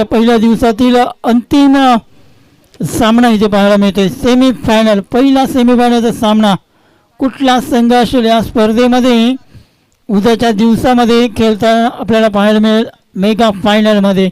पहिल्या दिवसातील अंतिम सामना इथे पाहायला मिळतोय. सेमीफायनल, पहिला सेमीफायनलचा सामना कुठला संघ असेल या स्पर्धेमध्ये उद्याच्या दिवसामध्ये खेळताना आपल्याला पाहायला मिळेल. मेगा फायनलमध्ये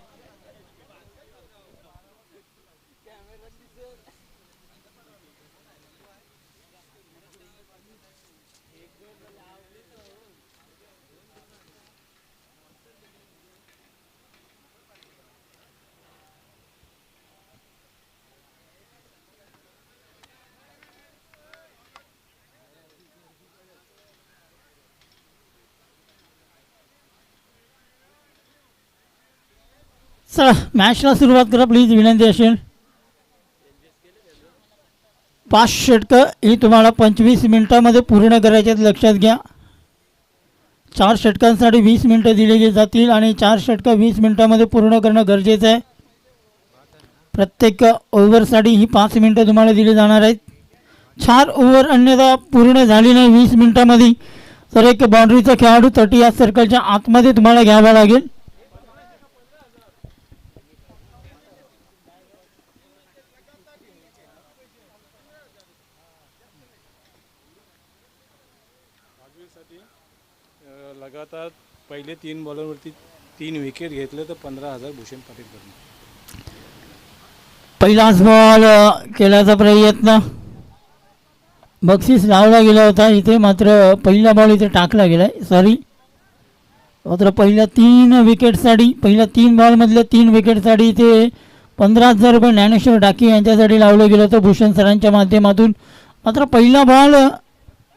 चला मॅचला सुरुवात करा प्लीज, विनंती असेल. 5 षटकं ही तुम्हाला 25 मिनिटांमध्ये पूर्ण करायचे आहेत, लक्षात घ्या. 4 षटकांसाठी 20 मिनिटं दिली जातील आणि 4 षटकं 20 मिनिटांमध्ये पूर्ण करणं गरजेचं आहे. प्रत्येक ओव्हरसाठी ही 5 मिनिटं तुम्हाला दिली जाणार आहेत. 4 ओव्हर अन्यथा पूर्ण झाली नाही 20 मिनिटांमध्ये तर एक बाउंड्रीचा खेळाडू 30 या सर्कलच्या आतमध्ये तुम्हाला घ्यावा लागेल. लगातार पहिले 3 बॉलरवरती 3 विकेट घेतले तर 15,000 भूषण पाटील करणार. पहिलाच बॉल केल्याचा प्रयत्न, बक्षीस लावला गेला होता इथे, मात्र पहिला बॉल इथे टाकला गेलाय. सॉरी, मात्र पहिल्या 3 विकेटसाठी, पहिल्या 3 बॉलमधल्या 3 विकेटसाठी इथे 15,000 रुपये ज्ञानेश्वर डाकी यांच्यासाठी लावलं गेलं होतं भूषण सरांच्या माध्यमातून. मात्र पहिला बॉल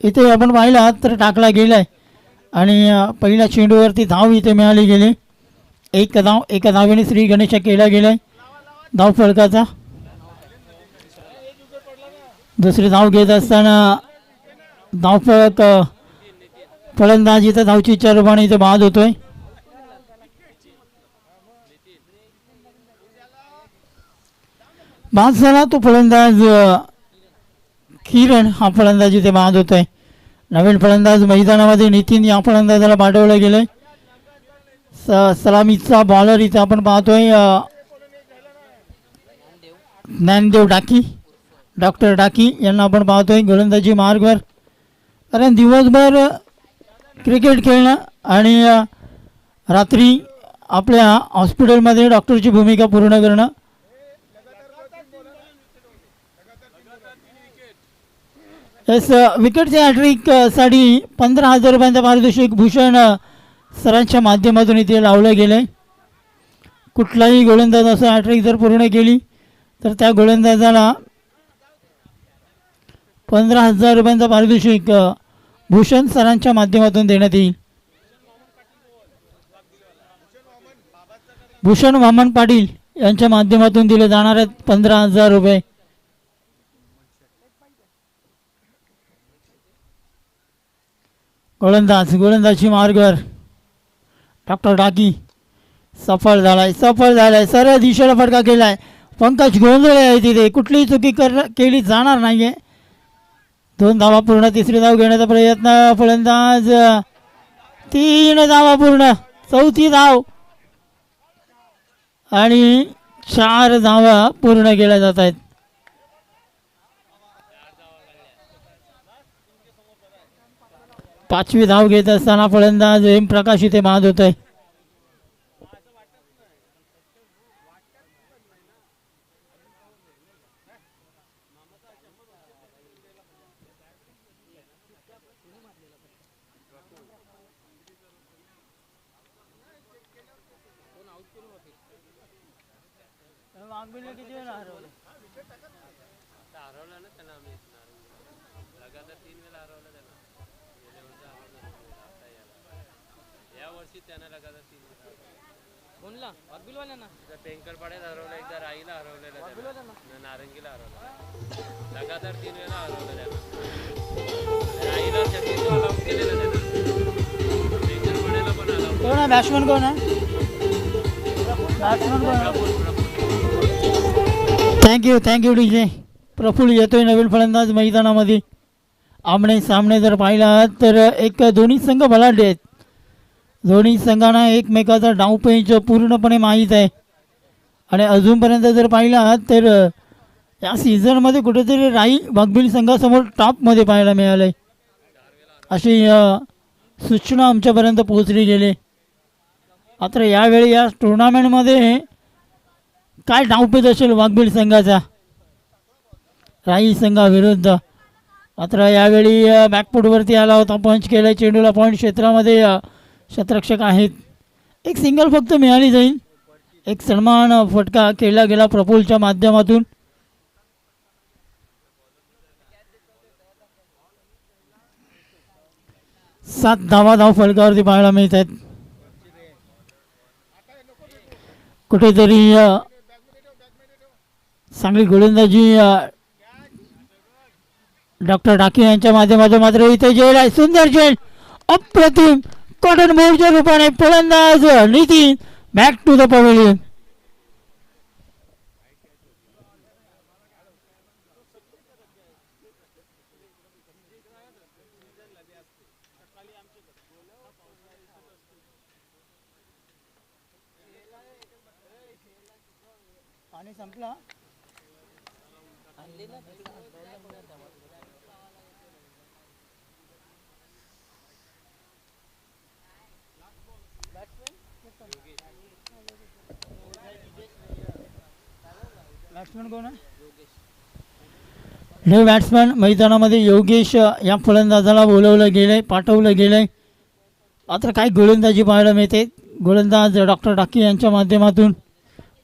इथे आपण पाहिला तर टाकला गेला आहे आणि पहिल्या चेंडूवरती धाव इथे मिळाली गेली. एक धाव, एका धावेने श्री गणेश केला गेला आहे धाव फलकाचा. दुसरी धाव घेत असताना धाव फलक फलंदाज इथं धावचीच्या रूपाने इथे बाद होतोय. बाद झाला तो फलंदाज किरण, हा फलंदाज इथे बाद होतोय. नवीन फलंदाज मैदानामध्ये नितीन या फलंदाजाला पाठवलं गेलंय. सलामीचा बॉलर इथे आपण पाहतोय ज्ञानदेव डाकी, डॉक्टर डाकी यांना आपण पाहतोय गोलंदाजी मार्गवर. कारण दिवसभर क्रिकेट खेळणं आणि रात्री आपल्या हॉस्पिटलमध्ये डॉक्टरची भूमिका पूर्ण करणं. विकेटच्या हॅट्रिकसाठी 15,000 रुपयांचा पारितोषिक भूषण सरांच्या माध्यमातून इथे लावलं गेलं आहे. कुठलाही गोलंदाज असं हॅट्रिक जर पूर्ण केली तर त्या गोलंदाजाला 15,000 रुपयांचा पारितोषिक भूषण सरांच्या माध्यमातून देण्यात येईल. भूषण वामन पाटील यांच्या माध्यमातून दिले जाणार आहेत 15,000 रुपये. गोलंदाजी मार्गवर डॉक्टर डाकी सफळ झालाय, सरळ दिशेला फटका केलाय. पंकज गोंधळे आहे तिथे, कुठलीही चुकी केली जाणार नाहीये. 2 धावा पूर्ण, तिसरी धाव घेण्याचा प्रयत्न फलंदाज, 3 धावा पूर्ण, 4थी धाव आणि 4 धावा पूर्ण केल्या जात आहेत. पाचवी धाव घेत असताना फलंदाज एम प्रकाश इथे बाद होत आहे. बॅट्समन कोण आहे? Thank you DJ. प्रफुल्ल येतोय नवीन फलंदाज मैदानामध्ये. आमने सामने जर पाहिला तर एक दोन्ही संघ बलाढ्य आहेत. दोन्ही संघांना एकमेकाचा डावपेच पूर्णपणे माहीत आहे. आणि अजूनपर्यंत जर पाहिला तर या सीझनमध्ये कुठेतरी राई वाघबिल संघासमोर टॉपमध्ये पाहायला मिळालं आहे अशी सूचना आमच्यापर्यंत पोहोचली गेली. मात्र यावेळी या टुर्नामेंटमध्ये काय डावपेच असेल वाघबिल संघाचा राई संघाविरुद्ध. मात्र यावेळी बॅकफूटवरती आला होता, पंच केला चेंडूला, पॉईंट क्षेत्रामध्ये क्षेत्ररक्षक आहेत. एक सिंगल फक्त मिळाली जाईल. एक सन्मान फटका केला गेला प्रफुलच्या माध्यमातून. सात धाव फलकावरती पाहायला मिळत आहेत. कुठेतरी चांगली गोलंदाजी डॉक्टर डाके यांच्या माध्यमातून. मात्र इथे जेल आहे, सुंदर जेल, अप्रतिम कॉटन बोर्डच्या रूपाने फलंदाज Nitin back to the pavilion. पाणी संपला. बॅट्समन कोण आहे? हे बॅट्समन मैदानामध्ये योगेश या फलंदाजाला बोलवलं गेलंय, पाठवलं गेलंय. मात्र काय गोलंदाजी पाहायला मिळते. गोलंदाज डॉक्टर डाके यांच्या माध्यमातून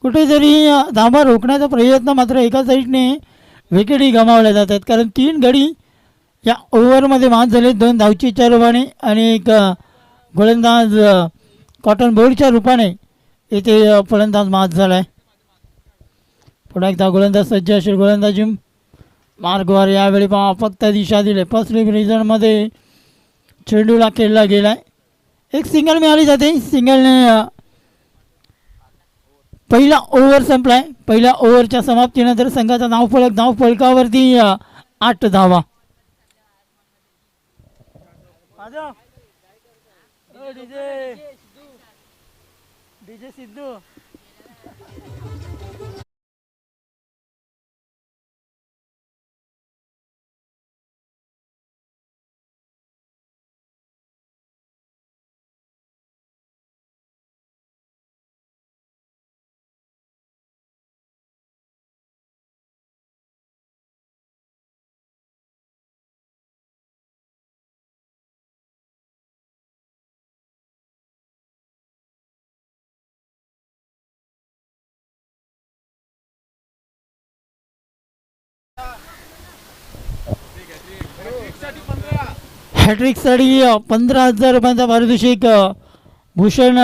कुठेतरी धावा रोखण्याचा प्रयत्न, मात्र एका साईडने विकेटही गमावल्या जातात. कारण 3 गडी या ओव्हरमध्ये बाद झाले, 2 धावचीच्या रूपाने आणि एक गोलंदाज कॉटन बोर्डच्या रूपाने इथे फलंदाज बाद झाला आहे. पुन्हा एकदा गोलंदाज सज्ज असेल. गोलंदाजी मार्गवर यावेळी फक्त दिशा दिले. फर्स्ट रिझनमध्ये चेंडूला खेळला गेला आहे. एक सिंगल मिळाली जाते. सिंगलने पहिला ओव्हर संपलाय. पहिल्या ओव्हरच्या समाप्तीनंतर संघाचा धावफलकावरती 8 धावा. डीजे सिद्धू हॅट्रिकसाठी 15,000 रुपयांचा पारितोषिक भूषण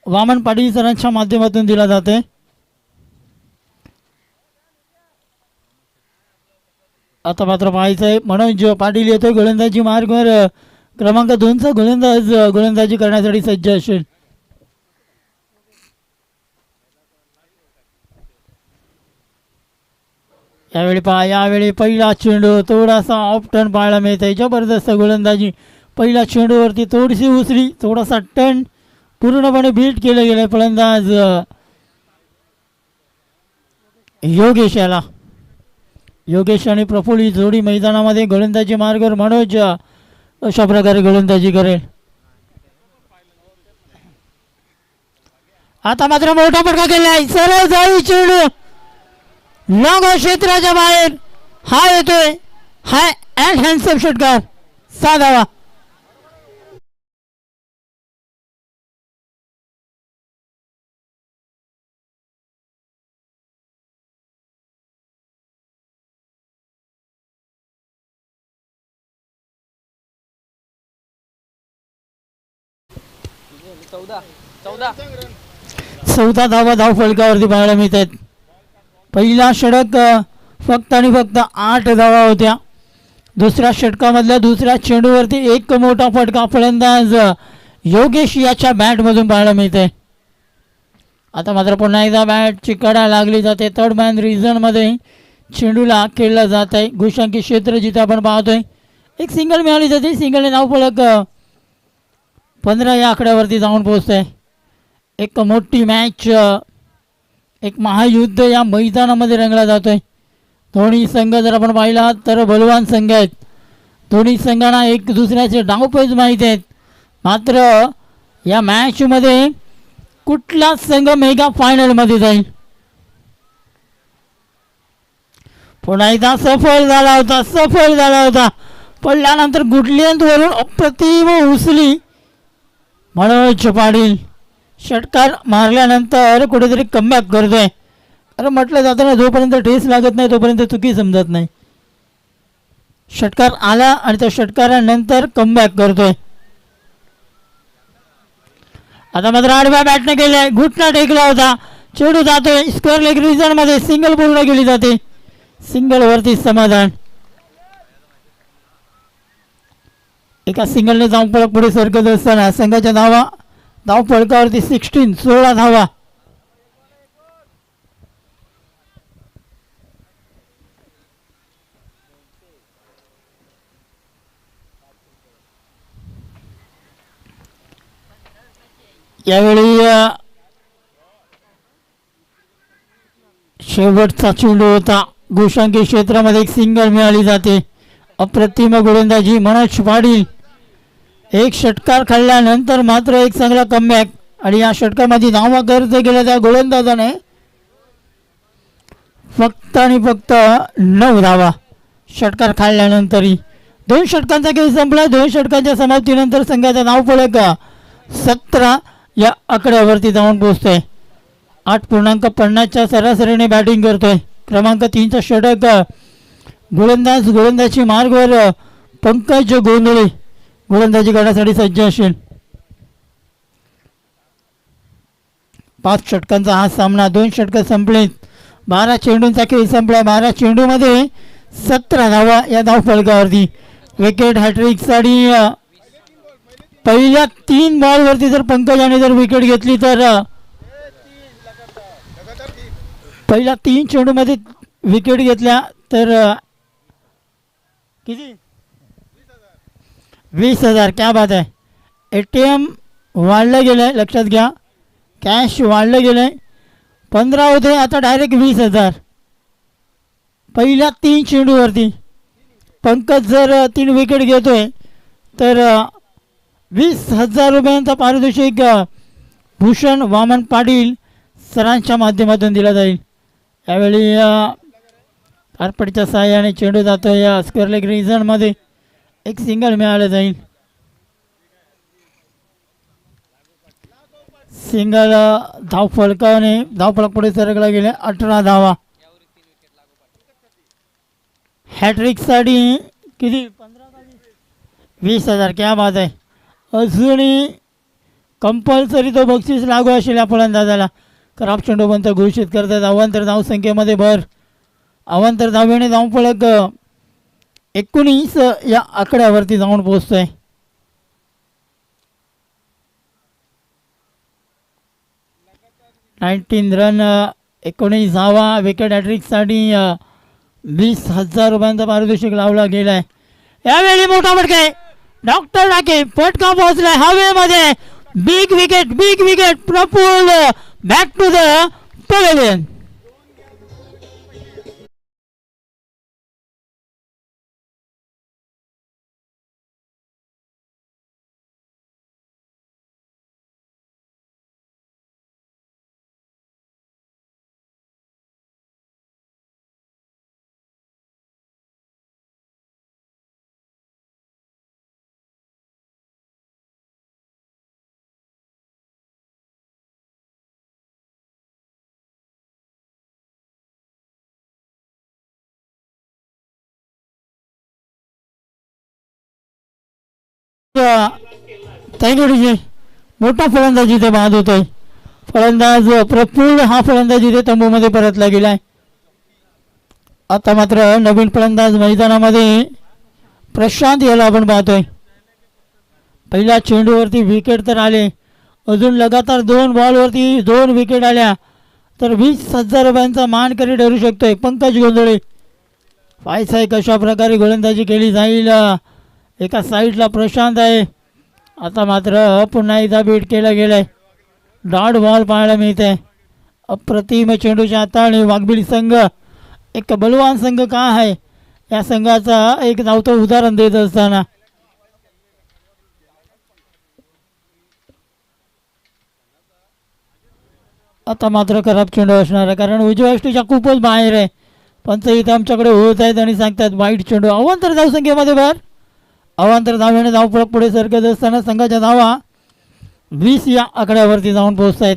वामन पाटील सरांच्या माध्यमातून दिला जाते. आता मात्र पाहायचं आहे मनोज पाटील येतोय गोलंदाजी मार्गवर. क्रमांक 2चा गोलंदाज गोलंदाजी करण्यासाठी सज्ज असेल. यावेळी पहिला चेंडू थोडासा ऑफ टर्न पाहायला मिळत आहे. जबरदस्त गोलंदाजी. पहिल्या चेंडूवरती थोडीशी उसळी, थोडासा टर्न पूर्णपणे बीट केलं गेलं फलंदाज योगेश याला. योगेश आणि प्रफुल्ल ही जोडी मैदानामध्ये गोलंदाजी मार्गावर. मनोज अशा प्रकारे गोलंदाजी करेल. आता मात्र मोठा फटका केला आहे. सरळ जाई चेंडू लॉंग क्षेत्राच्या बाहेर. हा येतोय, हा अँड हँडसम षटकार. 6 धावा. चौदा धावा धाव फलकावरती पाहायला मिळत आहेत. पहिला षटक फक्त आणि फक्त 8 धावा होत्या. दुसऱ्या षटकामधल्या दुसऱ्या चेंडूवरती एक मोठा फटका फलंदाज योगेश याच्या बॅटमधून पाहायला मिळते. आता मात्र पुन्हा एकदा बॅटची कडा लागली जाते. थर्ड मॅन रिझनमध्ये चेंडूला खेळला जात आहे. घुशांकी क्षेत्र जिथे आपण पाहतोय. एक सिंगल मिळाली जाते. सिंगलने धावफलक 15 या आकड्यावरती जाऊन पोहोचत आहे. एक मोठी मॅच एक महायुद्ध या मैदानामध्ये रंगला जातोय. दोन्ही संघ जर आपण पाहिला तर बलवान संघ आहेत. दोन्ही संघांना एक दुसऱ्याचे डावपेच माहीत आहेत. मात्र या मॅचमध्ये कुठला संघ मेगा फायनलमध्ये जाईल? पुन्हा एकदा सफल झाला होता. पडल्यानंतर गुडलेंथवरून अप्रतिम उचली मनोज पाटील षटकार मारल्यानंतर कुठेतरी कमबॅक करतोय. अरे म्हटलं जातं ना, जोपर्यंत ठेस लागत नाही तोपर्यंत चुकी समजत नाही. षटकार आला आणि त्या षटकारानंतर कमबॅक करतोय. आता मात्र आडव्या बॅटने केले, घुटना टेकला होता. चेंडू जातोय स्क्वेअर लेग रिजन मध्ये, सिंगल पूर्ण केली जाते. सिंगल वरती समाधान. एका सिंगलने धावफलक पुढे सरकत असताना संघाच्या धावफलकावरती 16 धावा. यावेळी शेवटचा चेंडू होता. गोशांकी क्षेत्रामध्ये एक सिंगल मिळाली जाते. अप्रतिम गोलंदाजी मनोज पाटील. एक षटकार खाल्ल्यानंतर मात्र एक चांगला कमबॅक आणि या षटकामध्ये धावा करत गेल्या त्या गोलंदाजाने फक्त आणि फक्त 9 धावा षटकार खाल्ल्यानंतरही. 2 षटकांचा खेळ संपला. 2 षटकांच्या समाप्तीनंतर संघाचा धावफलक 17 या आकड्यावरती जाऊन पोहोचतोय. 8.50च्या सरासरीने बॅटिंग करतोय. क्रमांक 3चा षटक गोलंदाजी मार्गवर पंकज गोंधळे गोलंदाजी करण्यासाठी सज्ज असेल. 5 षटकांचा हा सामना. 2 षटक संपलेत. 12 चेंडूंचा खेळ संपला. 12 चेंडूमध्ये 17 धावा या धावफलकावरती. विकेट हॅट्रिकसाठी पहिल्या 3 बॉलवरती जर पंकजाने जर विकेट घेतली तर पहिल्या 3 चेंडूमध्ये विकेट घेतल्या तर किती 20,000. क्या बात आहे. ATM वाढलं गेलं आहे, लक्षात घ्या. कॅश वाढलं गेलं आहे. 15 होते, आता डायरेक्ट 20,000 पहिल्या 3 चेंडूवरती. पंकज जर 3 विकेट घेतोय तर 20,000 रुपयांचा पारितोषिक भूषण वामन पाटील सरांच्या माध्यमातून दिला जाईल. यावेळी कारपडच्या सहाय्याने चेंडू जातो या स्क्वेअर लेग रिजनमध्ये. एक सिंगल मिळालं जाईल. सिंगल धावफलक पुढे सरकला गेले. 18 धावा. हॅट्रिकसाठी किती 20,000. क्या बात आहे. अजूनही कंपल्सरी तो बक्षीस लागू असेल या फलंदाजाला. खराब चेंडू बंद घोषित करतात. अवांतर धावसंख्येमध्ये भर. अवांतर धावेने धावफलक 19 या आकड्यावरती जाऊन पोहोचतोय. रन 19 धावा. विकेट हॅट्रिकसाठी 20,000 रुपयांचा पारितोषिक लावला गेला आहे. यावेळी मोठा फटका आहे. डॉक्टर डाके फटका पोहोचलाय हवेमध्ये. Big wicket Prafull back to the pavilion. ताईगडीचे मोठा फलंदाजी ते बाद होतोय. फलंदाज प्रफुल्ल हा फलंदाजी ते तंबूमध्ये परतला गेलाय. आता मात्र नवीन फलंदाज मैदानामध्ये प्रशांत याला आपण पाहतोय. पहिल्या चेंडूवरती विकेट तर आले. अजून लगातार 2 बॉलवरती 2 विकेट आल्या तर 20,000 रुपयांचा मानकरी ठरू शकतोय पंकज गोंधळे. पाहायचं आहे कशा प्रकारे गोलंदाजी केली जाईल. एका साईडला प्रशांत आहे. आता मात्र पुन्हा एकदा बीट केला गेलाय. डॉट बॉल पाहायला मिळते. अप्रतिम चेंडूच्या हाताळणी वाघबिल संघ एक बलवान संघ का आहे या संघाचा एक धावतं उदाहरण देत असताना आता मात्र खराब चेंडू असणार आहे कारण उजव्या यष्टीच्या खूपच बाहेर आहे. पंच इथे आमच्याकडे होत आहेत आणि सांगतात वाईट चेंडू. अवांतर धावसंख्येमध्ये भर. अवांतर धावेने धावपळ पुढे सरकत असताना संघाच्या धावा 20 या आकड्यावरती जाऊन पोहोचत आहेत.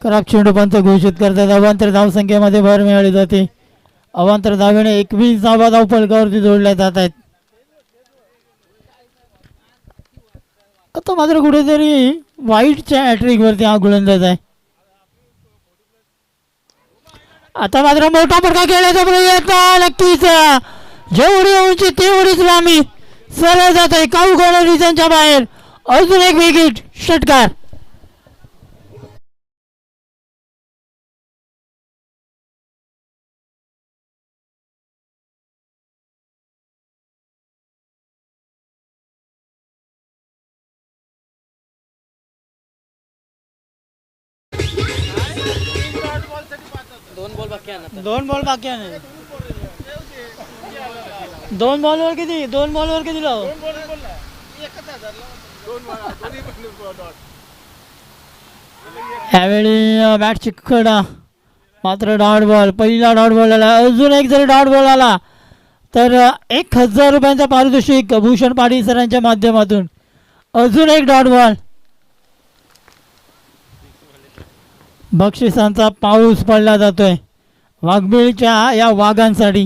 खराब चेंडू पंच घोषित करतात. अवांतर धावसंख्येमध्ये भर मिळाली जाते. अवांतर धावेने 21 धावा धावफलकावरती जोडल्या जात आहेत. आता मात्र कुठेतरी वाईटच्या हॅट्रिकवरती हा गोलंदाज आहे. आता मात्र मोठा फटका खेळण्याचा प्रयत्न नक्कीच जेवढी उंची तेवढीच लांबी सरळ जात आहे. काऊ रिजनच्या बाहेर अजून एक विकेट षटकार. दोन बॉल बाकी आहे. दोन बॉलवर किती लाव ह्यावेळी बॅट चिककडा मात्र डॉट बॉल. पहिला डॉट बॉल आला. अजून एक जरी डॉट बॉल आला तर 1000 रुपयांचा पारितोषिक भूषण पाटील सरांच्या माध्यमातून. अजून एक डॉट बॉल. बक्षिसांचा पाऊस पडला जातोय वाघबिळच्या या वाघांसाठी.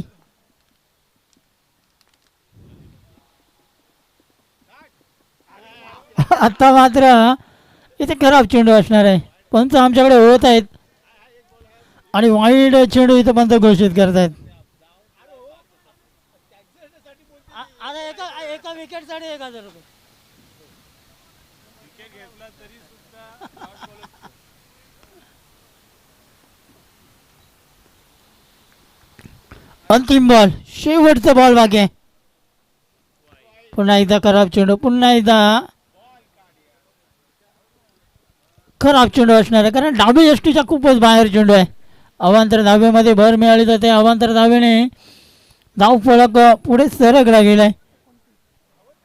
आता मात्र इथे खराब चेंडू असणार आहे. पंच आमच्याकडे होत आहेत आणि वाईट चेंडू इथं पंच घोषित करतायत. एका विकेटसाठी 1000 रुपये. अंतिम बॉल शेवटचा बॉल बाकी आहे. पुन्हा एकदा खराब चेंडू. पुन्हा एकदा खराब चेंडू असणार आहे कारण डावी यष्टीच्या खूपच बाहेर चेंडू आहे. अवांतर धावेमध्ये भर मिळाली जाते. अवांतर धावेने धावफलक पुढे सरकला गेलाय.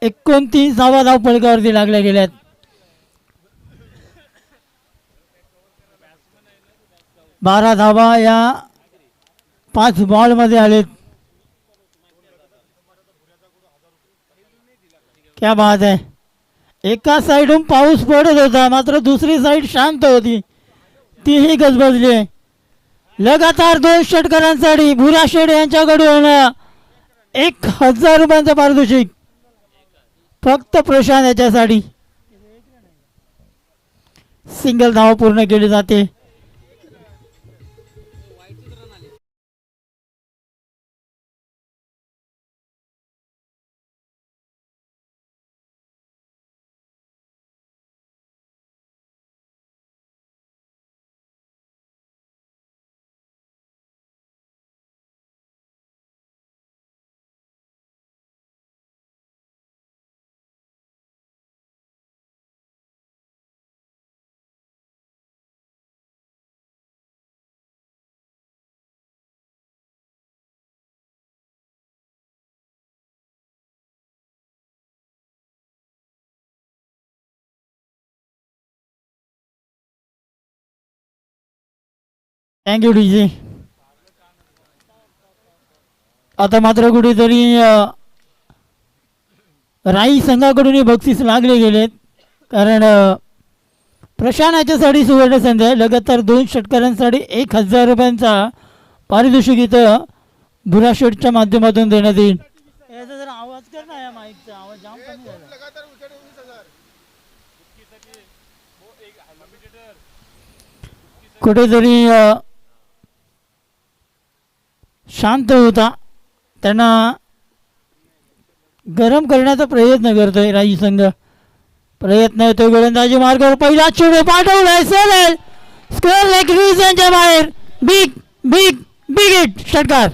29 धावा धावफलकावरती लागल्या गेल्यात. बारा धावा या 5 बॉलमध्ये आलेत. क्या बात आहे. एका साईडून पाऊस पडत होता मात्र दुसरी साईड शांत होती. तीही गजबजली आहे. लगातार 2 षटकारांसाठी भुरा शेड यांच्याकडून 1000 रुपयांचं पारितोषिक फक्त प्रशांत याच्यासाठी. सिंगल धाव पूर्ण केली जाते. Thank you DJ. आता मात्र कुठेतरी राई संघाकडूनही बक्षीस लागले गेलेत कारण प्रशांत याच्यासाठी सुवर्ण संधी आहे. लगातार 2 षटकारांसाठी 1000 रुपयांचा पारितोषिक इथं भुराशेटच्या माध्यमातून देण्यात येईल. याचा जरा आवाज कर ना. या माईकचा आवाज जाम कमी झाला. कुठेतरी शांत होता. त्यांना गरम करण्याचा प्रयत्न करतोय राई संघ. प्रयत्न येतोय गोलंदाजी मार्गावर. पहिला चेंडू पाठवलाय सरळ स्क्वेअर लेग रिजनच्या बाहेर. बिग बिग बिग हिट षटकार.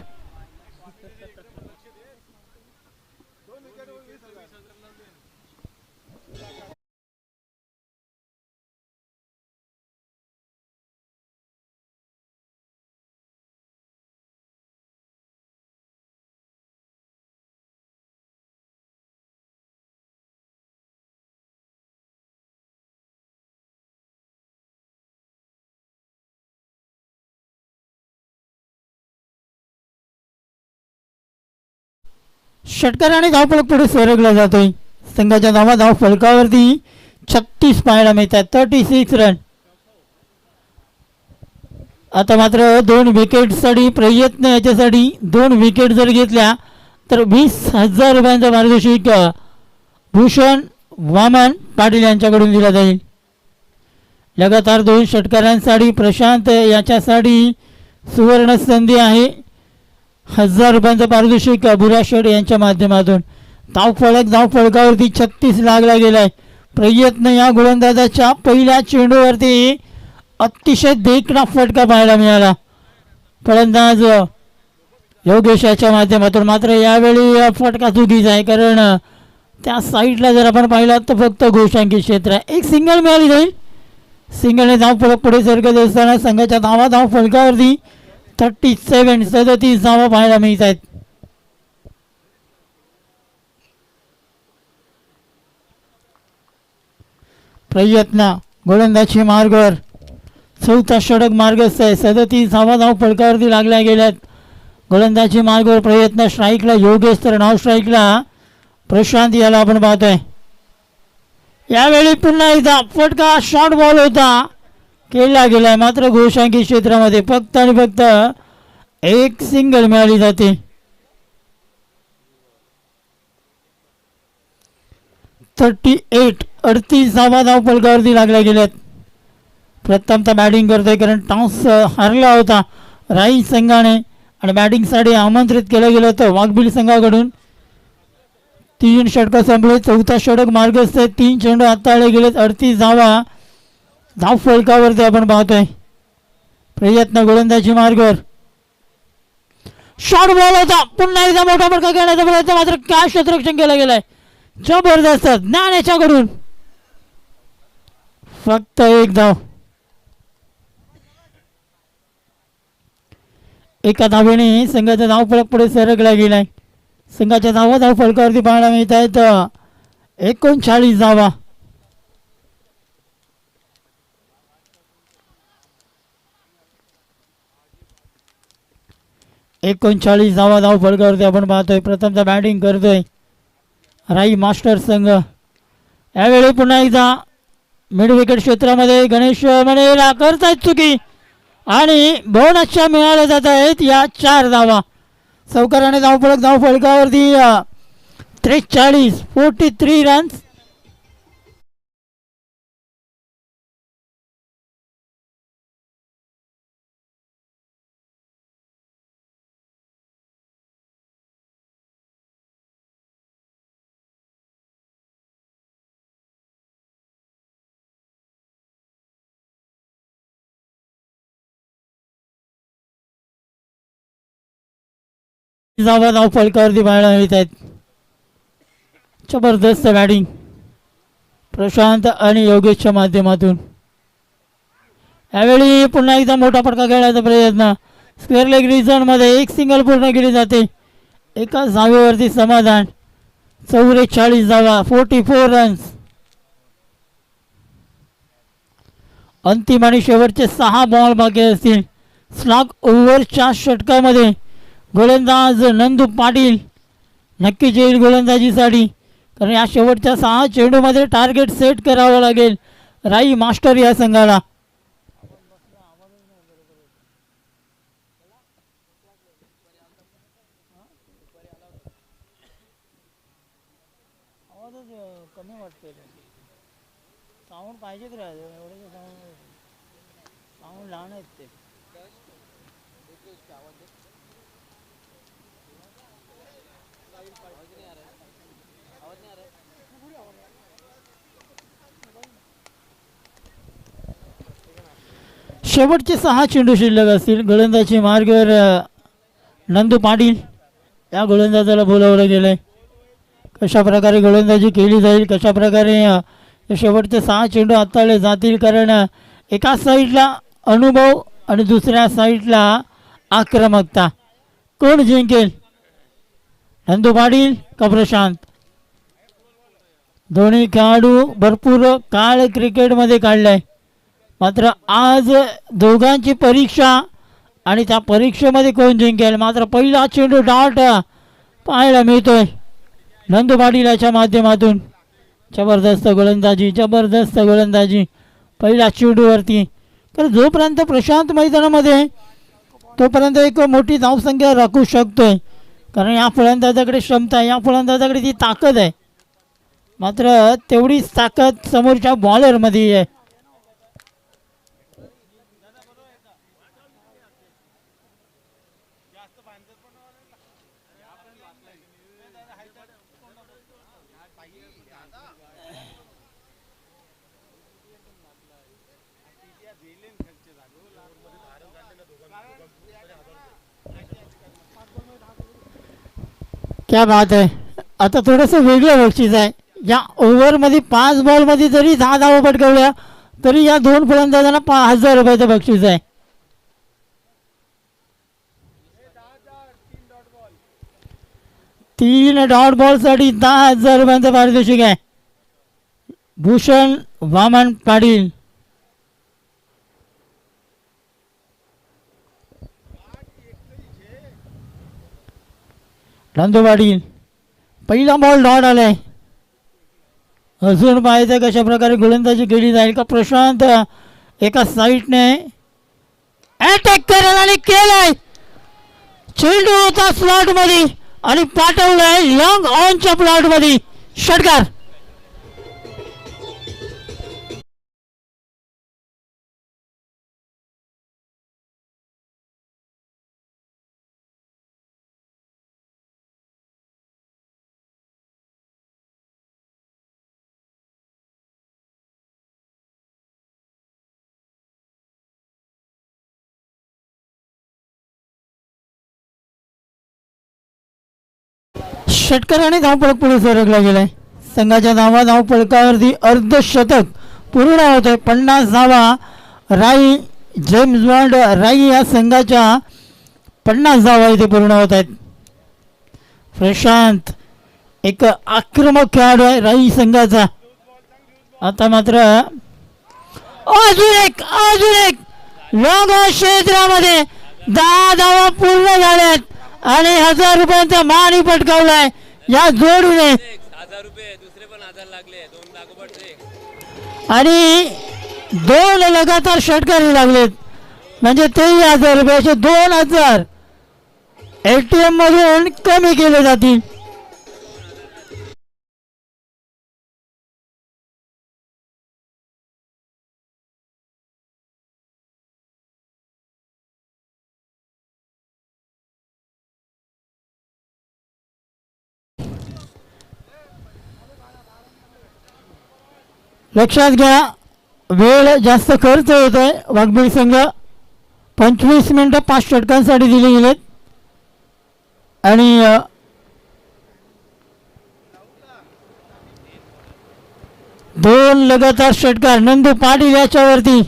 षटकाराने धावफलक पुढे सरकला जातोय. संघाच्या धाव फलकावरती 36 पाहायला मिळतात. 36 रन. आता मात्र 2 विकेटसाठी प्रयत्न, याच्यासाठी 2 विकेट जर घेतल्या तर 20,000 रुपयांचा पारितोषिक भूषण वामन पाटील यांच्याकडून दिला जाईल. लगातार 2 षटकारांसाठी प्रशांत याच्यासाठी सुवर्ण संधी आहे. 1000 रुपयांचा पारितोषिक बुरा शेठ यांच्या माध्यमातून. धावफलकावरती 36 लागला गेलाय. प्रयत्न या गोलंदाजाच्या पहिल्या चेंडूवरती अतिशय देखणा फटका पाहायला मिळाला. फलंदाज योगेश याच्या माध्यमातून. मात्र यावेळी फटका चुकीचा आहे, कारण त्या साईडला जर आपण पाहिलात तर फक्त गोशांकी क्षेत्र आहे. एक सिंगल मिळाली जाईल. सिंगलने धावफलक पुढे सरकत असताना संघाच्या धावफलकावरती 37 धावा पाहायला मिळत आहेत. प्रयत्न गोलंदाजी मार्गावर 4था षटक मार्गस्थ आहे. 37 धावफलकावरती लागल्या गेल्यात. गोलंदाजी मार्गावर प्रयत्न. स्ट्राईकला योगेश तर नाव स्ट्राईकला प्रशांत याला आपण पाहतोय. यावेळी पुन्हा एकदा फटका शॉर्ट बॉल होता, केला गेलाय. मात्र गोशांकी क्षेत्रामध्ये फक्त आणि फक्त एक सिंगल मिळाली जाते. 38 धावा धावफलकावरती लागल्या गेल्यात. प्रथमतः बॅटिंग करतोय, कारण टॉस हरला होता राई संघाने आणि बॅटिंगसाठी आमंत्रित केलं गेलं होतं वाघबिल संघाकडून. 3 षटकं संपले. 4था षटक मार्गस्थ आहे. 3 चेंडू हाताळले गेलेत. 38 धावा धावफलकावरती आपण पाहतोय. प्रयत्न गोलंदाजी मार्गावर. शॉर्ट बॉल होता. पुन्हा एकदा मोठा फटका घेण्याचा प्रयत्न, मात्र काय क्षेत्ररक्षण केलं गेलंय. जबरदस्त ज्ञान याच्याकडून. फक्त एक धाव. एका धावेने संघाचा धावफलक पुढे सरकला गेलाय. संघाच्या धावफलकावरती पाहायला मिळत आहेत 39 धावा. धावफलकावरती आपण पाहतोय. प्रथमचा बॅटिंग करतोय राई मास्टर संघ. यावेळी पुन्हा एकदा मिड विकेट क्षेत्रामध्ये गणेश मनेला करतायत चुकी आणि बोनसच्या मिळाल्या जात आहेत या 4 धावा. सावकाराने धावफलकावरती 43 रन्स. धावफलकावरती पाहायला मिळत आहेत. जबरदस्त बॅटिंग प्रशांत आणि योगेशच्या माध्यमातून. यावेळी पुन्हा एकदा मोठा फटका खेळण्याचा प्रयत्न. स्क्वेअर लेग रिझनमध्ये एक सिंगल पूर्ण केली जाते. एका धावेवरती समाधान. 44 धावा, 44 रन्स. अंतिम आणि शेवटचे 6 बॉल बाकी असतील. स्लॉग ओव्हरच्या षटकामध्ये गोलंदाज नंदू पाटील नक्कीच येईल गोलंदाजीसाठी, कारण या शेवटच्या 6 चेंडूमध्ये टार्गेट सेट करावं लागेल राई मास्टर या संघाला. कमी वाटते साऊंड पाहिजेच राहते. एवढे साऊंड लहान आहेत ते. शेवटचे 6 चेंडू शिल्लक असतील. गोलंदाजी मार्गावर नंदू पाटील या गोलंदाजाला बोलावलं गेलं आहे. कशा प्रकारे गोलंदाजी केली जाईल, कशा प्रकारे शेवटचे 6 चेंडू हाताळले जातील, कारण एका साईडला अनुभव आणि दुसऱ्या साईडला आक्रमकता. कोण जिंकेल, नंदू पाटील का प्रशांत? दोन्ही खेळाडू भरपूर काळ क्रिकेटमध्ये काढलाय, मात्र आज दोघांची परीक्षा आणि त्या परीक्षेमध्ये कोण जिंकेल. मात्र पहिला चेंडू डॉट पाहायला मिळतोय. नंदू पाटील याच्या माध्यमातून जबरदस्त गोलंदाजी पहिला चेंडूवरती. तर जोपर्यंत प्रशांत मैदानामध्ये तोपर्यंत एक मोठी धावसंख्या राखू शकतोय, कारण या फलंदाजाकडे क्षमता आहे, या फलंदाजाकडे ती ताकद आहे. मात्र तेवढीच ताकद समोरच्या बॉलरमध्ये आहे. क्या बात आहे. आता थोडंसं वेगळं बक्षीस आहे. या ओव्हरमध्ये 5 बॉलमध्ये जरी 10 धावा पटकावल्या तरी या 2 फलंदाजांना 5000 रुपयाचं बक्षीस आहे. 3 डॉट बॉलसाठी 10,000 रुपयांचं पारितोषिक आहे. भूषण वामन पाटील. नंदू पाटील पहिला बॉल डॉट आलाय. अजून पाहायचं कशा प्रकारे गोलंदाजी केली जाईल का. प्रशांत एका साईडने अटॅक करायला आणि केलाय. चेंडू होता स्लॉट मध्ये आणि पाठवलाय लॉंग ऑनच्या प्लॉट मध्ये. षटकार. षटकाराने धावपळक पुढे सरकला गेलाय. संघाच्या धावपळकावरती अर्धशतक पूर्ण होत आहे. 50 धावा राई जेम्स बॉन्ड राई या संघाच्या 50 धावा इथे पूर्ण होत आहेत. प्रशांत एक आक्रमक खेळाडू आहे राई संघाचा. आता मात्र अजून एक लॉंग क्षेत्रामध्ये 10 धावा पूर्ण झाल्यात आणि 1000 रुपयांचा मानही पटकावलाय या जोडीने. आणि 2 लगातार षटकारी लागलेत म्हणजे 23,000 रुपयाचे 2,000 ATM मधून कमी केले जातील. लक्षात घ्या वेळ जास्त खर्च होतोय. वाघबीळ संघ 25 मिनिटं 5 षटकांसाठी दिले गेलेत आणि 2 लगातार षटकार. नंदू पाटील याच्यावरती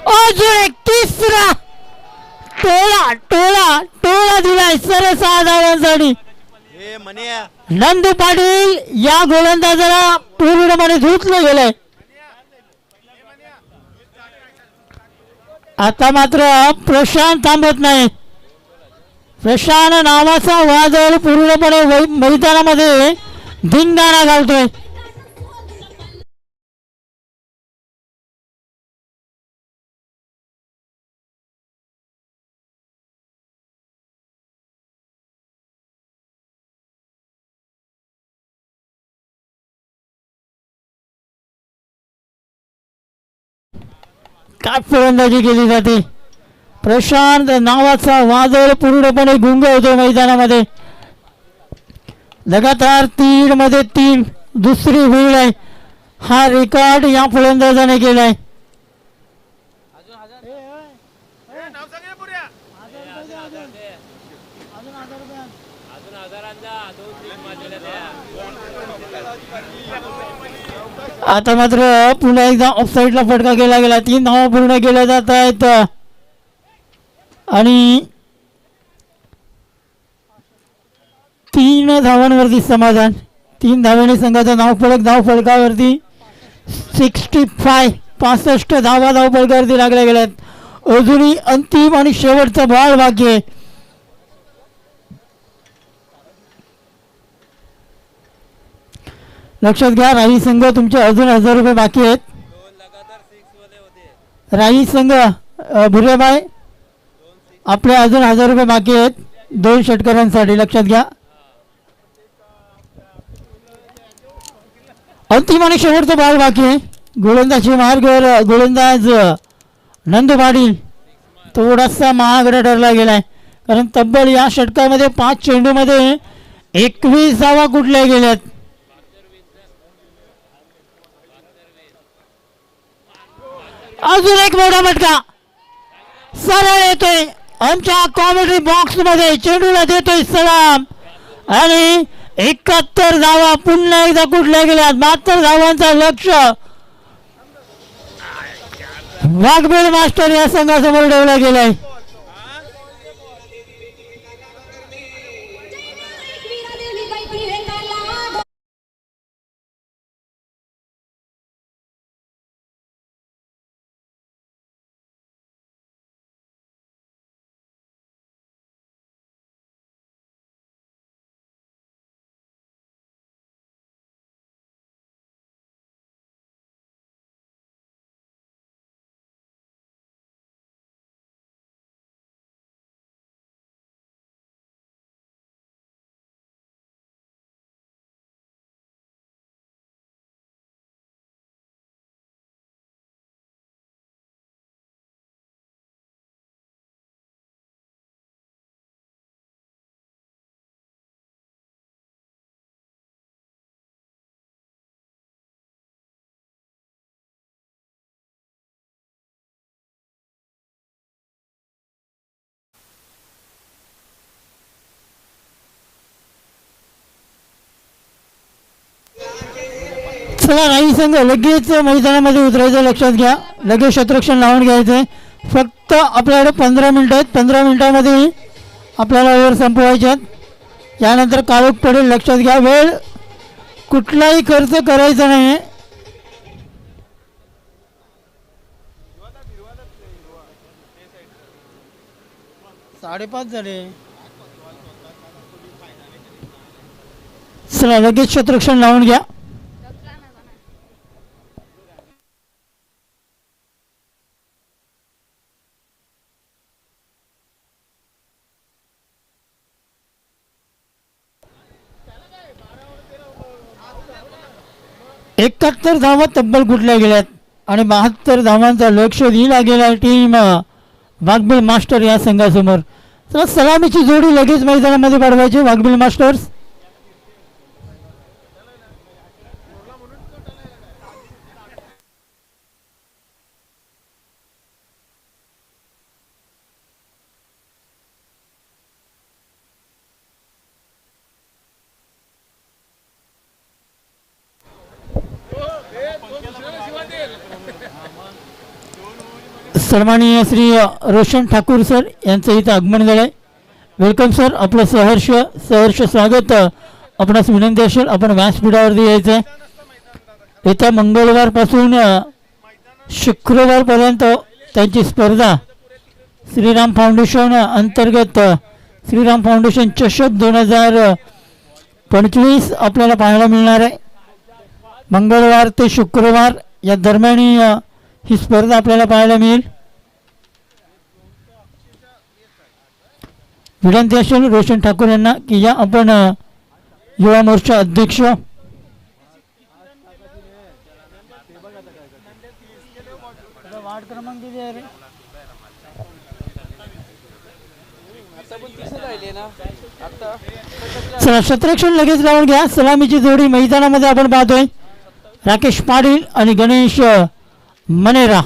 अजून एक तिसरा टोळा दिलाय सरळ 6 धावांसाठी. नंदू पाटील या गोलंदाजाला पूर्णपणे धुतलं गेलंय. आता मात्र प्रशांत थांबत नाही. प्रशांत नावाचा वादळ पूर्णपणे मैदानामध्ये धिंगाणा घालतोय. काय फलंदाजी केली जाते. प्रशांत नावाचा वादळ पूर्णपणे गुंगवतो मैदानामध्ये. लगातार 3 मध्ये 3 दुसरी वेळ आहे. हा रेकॉर्ड या फलंदाजाने केलाय. आता मात्र पुन्हा एकदा ऑफसाईडला फटका केला गेला. 3 धावा पूर्ण केल्या जात आहेत आणि 3 धावांवरती समाधान. 3 धावांनी संघाचा धावफलकावरती 65 धावा धावफलकावरती लागल्या गेल्यात. अजूनही अंतिम आणि शेवटचा बॉल बाकी आहे. लक्षात घ्या, राही संघ तुमचे अजून 1000 रुपये बाकी आहेत. राही संघ भुरेबाई आपले अजून 1000 रुपये बाकी आहेत 2 षटकारांसाठी. लक्षात घ्या. अंतिम आणि शेवटचा बॉल बाकी आहे. गोलंदाजी मार्गावर गोलंदाज नंदू पाटील थोडासा महागडा ठरला गेलाय, कारण तब्बल या षटकामध्ये 5 चेंडूमध्ये 21 धावा कुठल्या गेल्यात. अजून एक मोठा फटका सरळ येतोय आमच्या कॉमेडी बॉक्स मध्ये, चेंडूला देतोय सलाम आणि 71 धावा पुन्हा एकदा कुठल्या गेल्यात. 72 धावांचा लक्ष वाघबीळ मास्टर या संघासमोर ठेवला गेलाय. चला, राही संघ लगेच मैदानामध्ये उतरायचं. लक्षात घ्या, लगेच शतरक्षण लावून घ्यायचंय. फक्त आपल्याकडे 15 मिनिटं आहेत. 15 मिनिटांमध्ये आपल्याला ओव्हर संपवायच्यात, यानंतर काळोख पडेल. लक्षात घ्या, वेळ कुठलाही खर्च करायचा नाही. 5:30 झाले. चला, लगेच शतरक्षण लावून घ्या. एकाहत्तर धावा तब्बल कुठल्या गेल्यात आणि 72 धावांचा लक्ष दिला गेला टीम वाघबीळ मास्टर या संघासमोर. चला, सलामीची जोडी लगेच मैदानामध्ये पाठवायची वाघबीळ मास्टर्स. सन्माननीय श्री रोशन ठाकूर सर यांचं इथं आगमन झालं आहे. वेलकम सर, आपलं सहर्ष स्वागत. आपणास विनंती असेल आपण व्यासपीठावरती यायचं आहे. येत्या मंगळवारपासून शुक्रवारपर्यंत त्यांची स्पर्धा श्रीराम फाउंडेशन अंतर्गत श्रीराम फाउंडेशन चषक 2025 आपल्याला पाहायला मिळणार आहे. मंगळवार ते शुक्रवार या दरम्यान ही स्पर्धा आपल्याला पाहायला मिळेल. विनंती असेल रोशन ठाकूर यांना की या आपण युवा मोर्चा अध्यक्ष वार्ड क्रमांक किती आहे रे? चला, शतरक्षण लगेच लावून घ्या. सलामीची जोडी मैदानामध्ये आपण पाहतोय राकेश पाटील आणि गणेश मनेरा.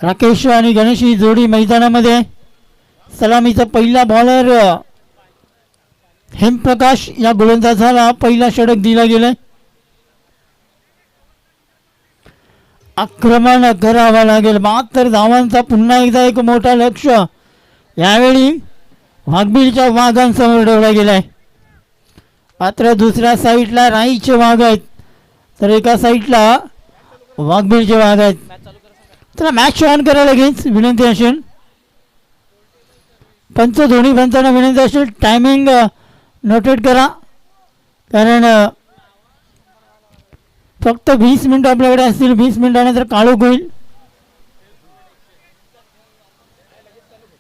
राकेश आणि गणेश ही जोडी मैदानामध्ये. सलामीचा पहिला बॉलर हेमप्रकाश या गोलंदाजाला पहिला षटक दिला गेलाय. आक्रमण करावा लागेल. 72 धावांचा पुन्हा एकदा एक मोठा लक्ष यावेळी वाघबीळच्या वाघांसमोर ठेवला गेलाय. मात्र दुसऱ्या साईडला राईचे वाघ आहेत तर एका साईडला वाघबीळचे वाघ आहेत. चला, मॅच ऑन करा लगेच विनंती असेल. पंच दोन्ही पंचांना विनंती असेल टायमिंग नोटेट करा, कारण फक्त 20 मिनिटं आपल्याकडे असतील. 20 मिनिटानंतर काळोख होईल.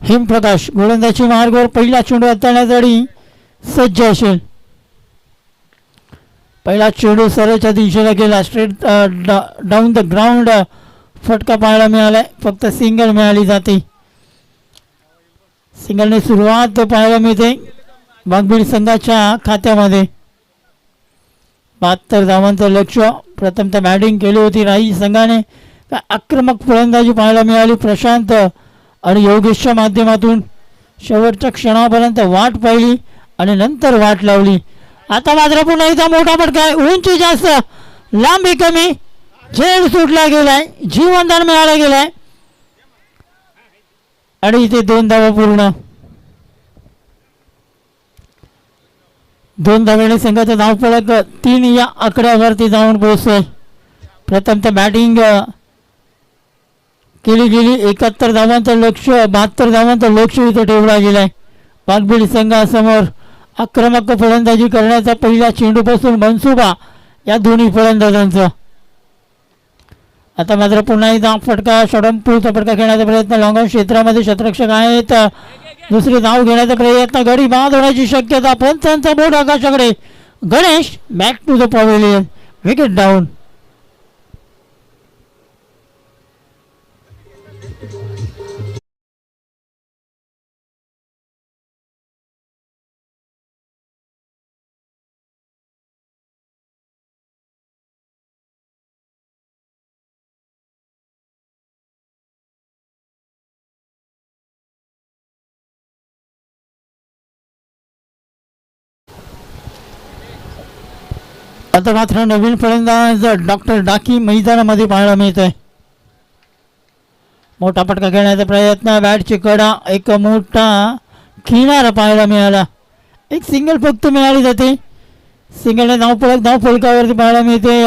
हिमप्रकाश गोलंदाजी मार्गावर पहिला चेंडू हाताळण्यासाठी सज्ज असेल. पहिला चेंडू सरळच्या दिशेला गेला, स्ट्रेट डाऊन द ग्राउंड फटका पाहायला मिळाला. फक्त सिंगल मिळाली जाते. सिंगलने सुरुवात पाहायला मिळते वाघबीड संघाच्या खात्यामध्ये. 72 धावांचं लक्ष. प्रथमतः बॅटिंग केली होती राही संघाने. आक्रमक फलंदाजी पाहायला मिळाली प्रशांत आणि योगेशच्या माध्यमातून. शेवटच्या क्षणापर्यंत वाट पाहिली आणि नंतर वाट लावली. आता मात्र पुन्हा एकदा मोठा फटका आहे. उंची जास्त, लांबी कमी, झेड सुटला गेलाय, जीवनदान मिळाला गेलाय आणि इथे 2 धावा पूर्ण. 2 धावेने संघाचा धावफलक 3 या आकड्यावरती जाऊन पोहोचतोय. प्रथमतः बॅटिंग केली गेली. 71 धावांचं लक्ष, 72 धावांचं लक्ष इथं ठेवला गेलाय. वाघबीड संघासमोर आक्रमक फलंदाजी करण्याचा पहिला चेंडूपासून मनसुबा या दोन्ही फलंदाजांचा. आता मात्र पुन्हा एकदा फटका, षडंपूरचा फटका घेण्याचा प्रयत्न. लॉंगॉन क्षेत्रामध्ये शतरक्षक आहेत. दुसरी धाव घेण्याचा प्रयत्न, गडी बाद होण्याची शक्यता. पंचांचा बोट आकाशाकडे. Ganesh back to the pavilion. Wicket down. आता मात्र नवीन फलंदाज डॉक्टर डाकी मैदानामध्ये पाहायला मिळत आहे. मोठा फटका घेण्याचा प्रयत्न. बॅटची कडा, एक मोठा किनारा पाहायला मिळाला. एक सिंगल फक्त मिळाली जाते. सिंगलने धावफलकावरती पाहायला मिळते.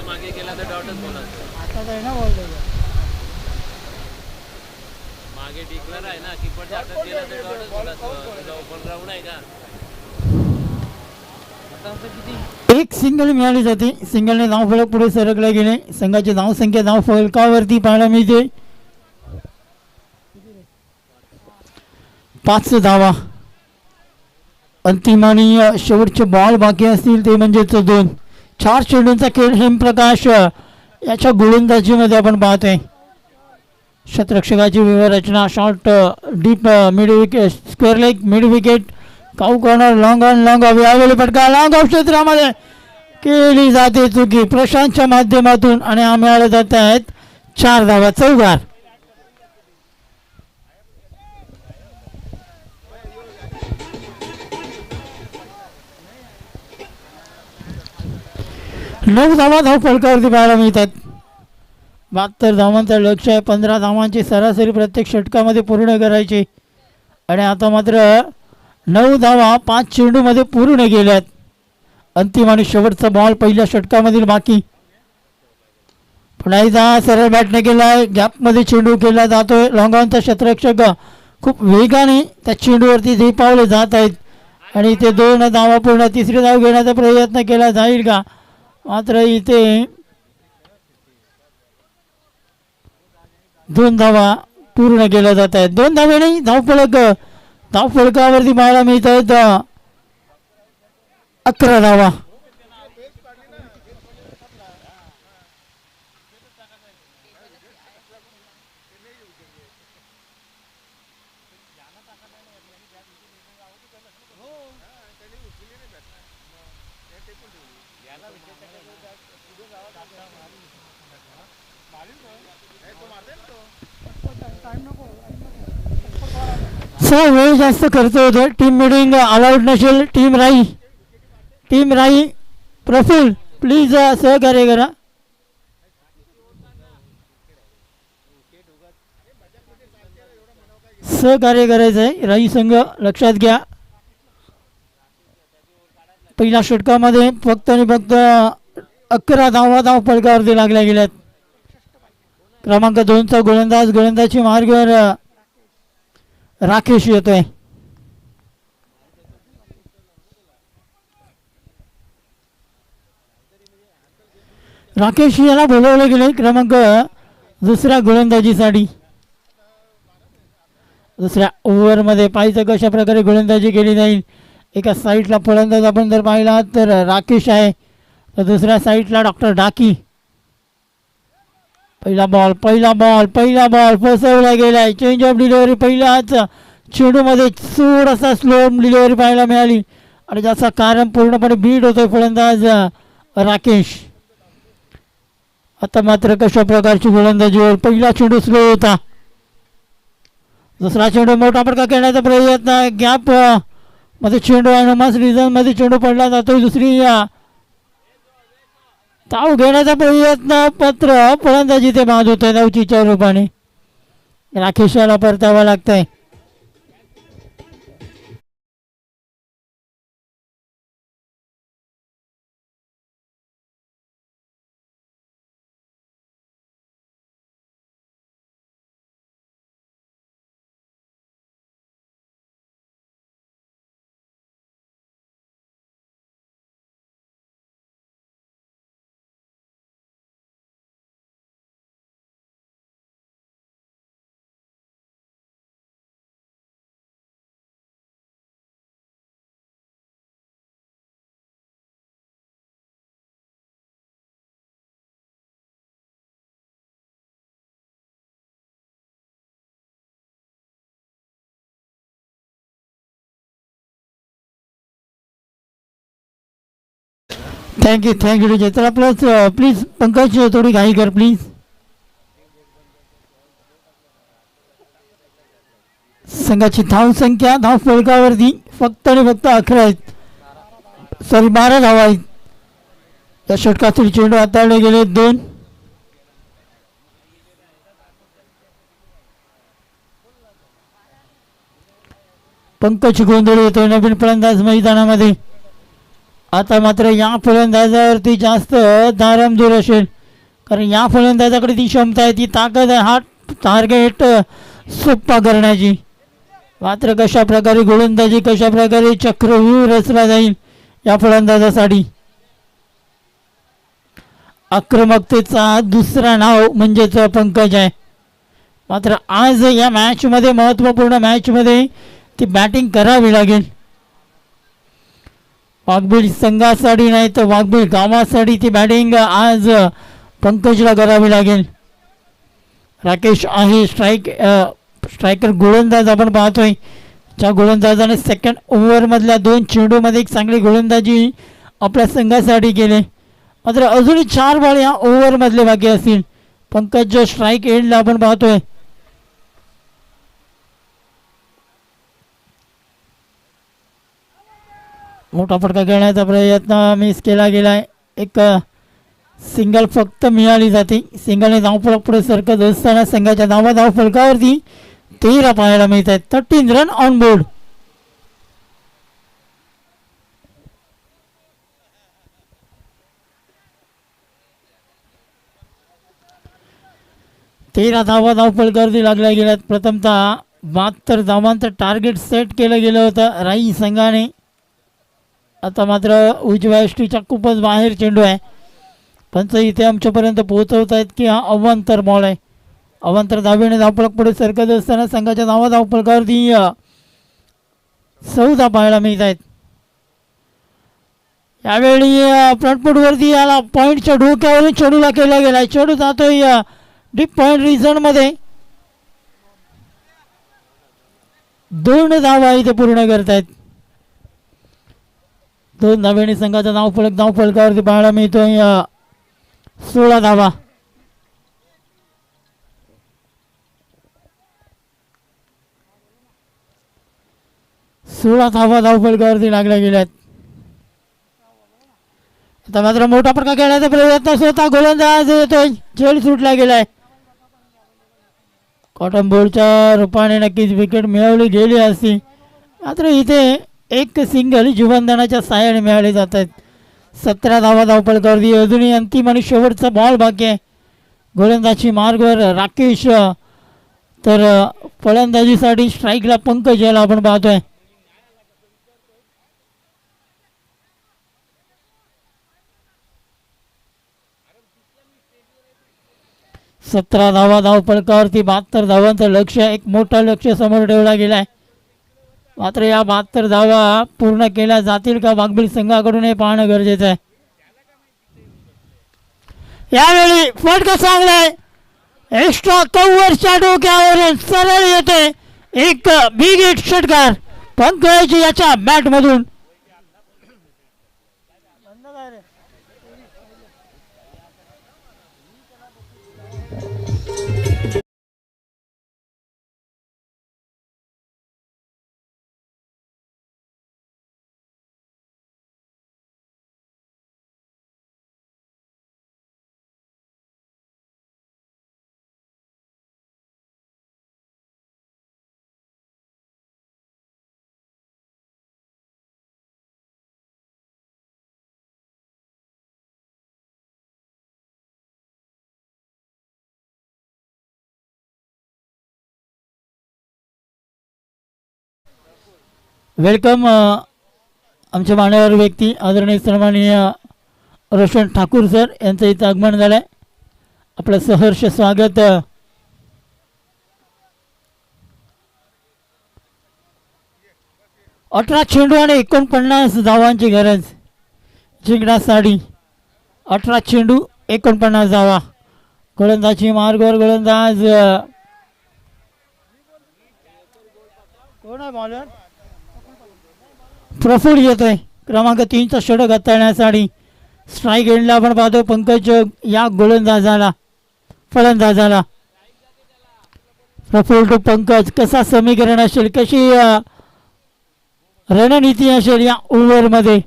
मागे गेला तर डॉटच बोनस. मागे टिकणार आहे ना, कीपरच्या हातात गेला तर डॉटच बोनस. ओपन ग्राउंड आहे का? एक सिंगल मिळाली जाते. सिंगलने धावफलक पुढे सरकले गेले. संघाची धावसंख्या धावफलकावरती पाहायला मिळते 5 धावा. अंतिम आणि शेवटचे बॉल बाकी असतील ते म्हणजेच 2. 4 चेंडूंचा खेळ हिमप्रकाश याच्या गोलंदाजीमध्ये आपण पाहतोय. शतरक्षकाची व्यूहरचना, short, deep, mid wicket, square leg, mid wicket, cow corner, long on, long of. यावेळी फटका लॉंग ऑफ क्षेत्रामध्ये केली जाते चुकी प्रशांतच्या माध्यमातून आणि मिळाले जात आहेत 4 धावा. चौकार. नऊ धावा धावफलकावरती पाहायला मिळतात. 72 धावांचं लक्ष आहे. 15 धावांची सरासरी प्रत्येक षटकामध्ये पूर्ण करायची आणि आता मात्र 9 धावा 5 चेंडूमध्ये पूर्ण गेल्यात. अंतिम आणि शेवटचा बॉल पहिल्या षटकामधील बाकी. पुन्हा एकदा सरळ बॅटने केलाय. गॅपमध्ये चेंडू केला जातोय. लॉंगॉनचा शतरक्षक खूप वेगाने त्या चेंडूवरती झेपावले जात आहेत आणि इथे 2 धावा पूर्ण. तिसरी धाव घेण्याचा प्रयत्न केला जाईल का? मात्र इथे 2 धावा पूर्ण केल्या जात आहेत. 2 धावेने धावफलकावरती पाहायला मिळत आहेत 11 धावा. थोडा वेळ जास्त खर्च होतो. टीम मिटिंग अलाउड नसेल. टीम राई प्रफुल्ल प्लीज सहकार्य करा. सहकार्य करायचं आहे राई संघ, लक्षात घ्या. पहिल्या षटकामध्ये फक्त आणि फक्त 11 धाव फलकावरती लागल्या गेल्यात. क्रमांक 2चा गोलंदाजी मार्गावर राकेश येतोय. राकेश याला बोलवलं गेले क्रमांक 2 गोलंदाजीसाठी. दुसऱ्या ओव्हरमध्ये पाहायचं कशा प्रकारे गोलंदाजी केली जाईल. एका साईडला फलंदाज आपण जर पाहिला तर राकेश आहे, तर दुसऱ्या साईडला डॉक्टर डाकी. पहिला बॉल फसवला गेलाय. चेंज ऑफ डिलिव्हरी पहिल्याच चेंडूमध्ये थोडासा स्लो डिलिव्हरी पाहायला मिळाली आणि ज्याचा कारण पूर्णपणे बीट होतोय फलंदाज राकेश. आता मात्र कशा प्रकारची गोलंदाजीवर पहिला चेंडू स्लो होता. दुसरा चेंडू मोठा फटका खेळण्याचा प्रयत्न. गॅप मध्ये चेंडू अनमास रिझन मध्ये चेंडू पडला जातोय. दुसरी धाव घेण्याचा प्रयत्न पत्र फलंदाजी ते बाद होतोय धावचीच्या रूपाने. राकेशाला परतावा लागतंय. थँक्यू विजय. तर आपलं प्लीज पंकज थोडी घाई कर प्लीज. संघाची धाव संख्या धाव फलकावरती फक्त आणि फक्त 11 आहेत. 12 धावा आहेत. या षटकातील चेंडू हाताळले गेले 2. पंकज गोंधळ येतोय नवीन फलंदाज मैदानामध्ये. आता मात्र या फलंदाजावरती जास्त दारमदूर असेल, कारण या फलंदाजाकडे ती क्षमता आहे, ती ताकद आहे हा टार्गेट सोप्पा करण्याची. मात्र कशा प्रकारे गोलंदाजी, कशा प्रकारे चक्रव्यूह रचला जाईल या फलंदाजासाठी. आक्रमकतेचा दुसरा नाव म्हणजेच पंकज आहे. मात्र आज या मॅचमध्ये, महत्त्वपूर्ण मॅचमध्ये ती बॅटिंग करावी लागेल. वाघबीड संघासाठी नाही तर वाघबीड गावासाठी ती बॅटिंग आज पंकजला करावी लागेल. राकेश आहे स्ट्रायकर गोलंदाज आपण पाहतोय. ज्या गोलंदाजाने सेकंड ओव्हरमधल्या 2 चेंडूमध्ये एक चांगली गोलंदाजी आपल्या संघासाठी केली. मात्र अजूनही 4 बॉल या ओव्हरमधले बाकी असतील. पंकज जो स्ट्राईक एंडला आपण पाहतोय. मोठा फटका खेळण्याचा प्रयत्न मिस केला गेलाय. एक सिंगल फक्त मिळाली जाते. सिंगलने धावफलक पुढे सरकत असताना संघाच्या धाव फलकावरती 13 पाहायला मिळत आहेत. 13 रन ऑन बोर्ड. धाव फलकावरती लागल्या गेल्यात. प्रथमतः 72 धावांचं टार्गेट सेट केलं गेलं होतं राई संघाने. आता मात्र उजव्या यष्टीच्या खूपच बाहेर चेंडू आहे. पंच इथे आमच्यापर्यंत पोहोचवत आहेत की हा अवांतर बॉल आहे. अवांतर धावेने धावफलक पुढे सरकत असताना संघाच्या धावफलकावरती 14 पाहायला मिळत आहेत. यावेळी फ्रंटफूटवरती याला पॉईंटच्या डोक्यावरून चेंडूला केला गेलाय. चेंडू जातोय डीप पॉईंट रिझनमध्ये. 2 धावा इथे पूर्ण करतायत. 2 धावेने संघाचा धावफलकावरती पाहायला मिळतोय 16 धावा. 16 धावा धावफलकावरती लागल्या गेल्यात. आता मात्र मोठा प्रकार खेळण्याचा प्रयत्न स्वतः गोलंदाज येतोय, झेल सुटला गेलाय. कॉटन बोर्डच्या रूपाने नक्कीच विकेट मिळवली गेली असती, मात्र इथे एक सिंगल जीवनदानाच्या साहाय्याने मिळाले जात आहेत. 17 धावा धावफलकावरती अजूनही अंतिम आणि शेवटचा बॉल बाकी आहे. गोलंदाजी मार्गवर राकेश, तर फलंदाजीसाठी स्ट्राईकला पंकज याला आपण पाहतोय. सतरा धावा धावफलकावरती 72 धावांचं लक्ष, एक मोठं लक्ष समोर ठेवला गेला आहे. मात्र या 72 धावा पूर्ण केल्या जातील का वाघबिल संघाकडून हे पाहणं गरजेचं आहे. यावेळी फटका चांगलाय, एक्स्ट्रा कव्हरच्या डोक्यावरून सरळ येते एक बिग हिट षटकार पंकज याच्या बॅटमधून. वेलकम आमचे मान्यवर व्यक्ती आदरणीय सन्माननीय रोशन ठाकूर सर यांचं इथं आगमन झालं आहे. आपलं सहर्ष स्वागत. अठरा चेंडू आणि 49 धावांची गरज जिंकण्यासाठी. 18 चेंडू 49 धावा. गोलंदाजी मार्गावर गोलंदाज कोण आहे बॉलर? प्रफुल्ल येतोय क्रमांक 3चा षटक हाताळण्यासाठी. स्ट्राईक एंडला आपण पाहतोय पंकज या गोलंदाजाला, फलंदाजाला. प्रफुल्ल टू पंकज. कसा समीकरण असेल, कशी रणनीती असेल या ओव्हरमध्ये,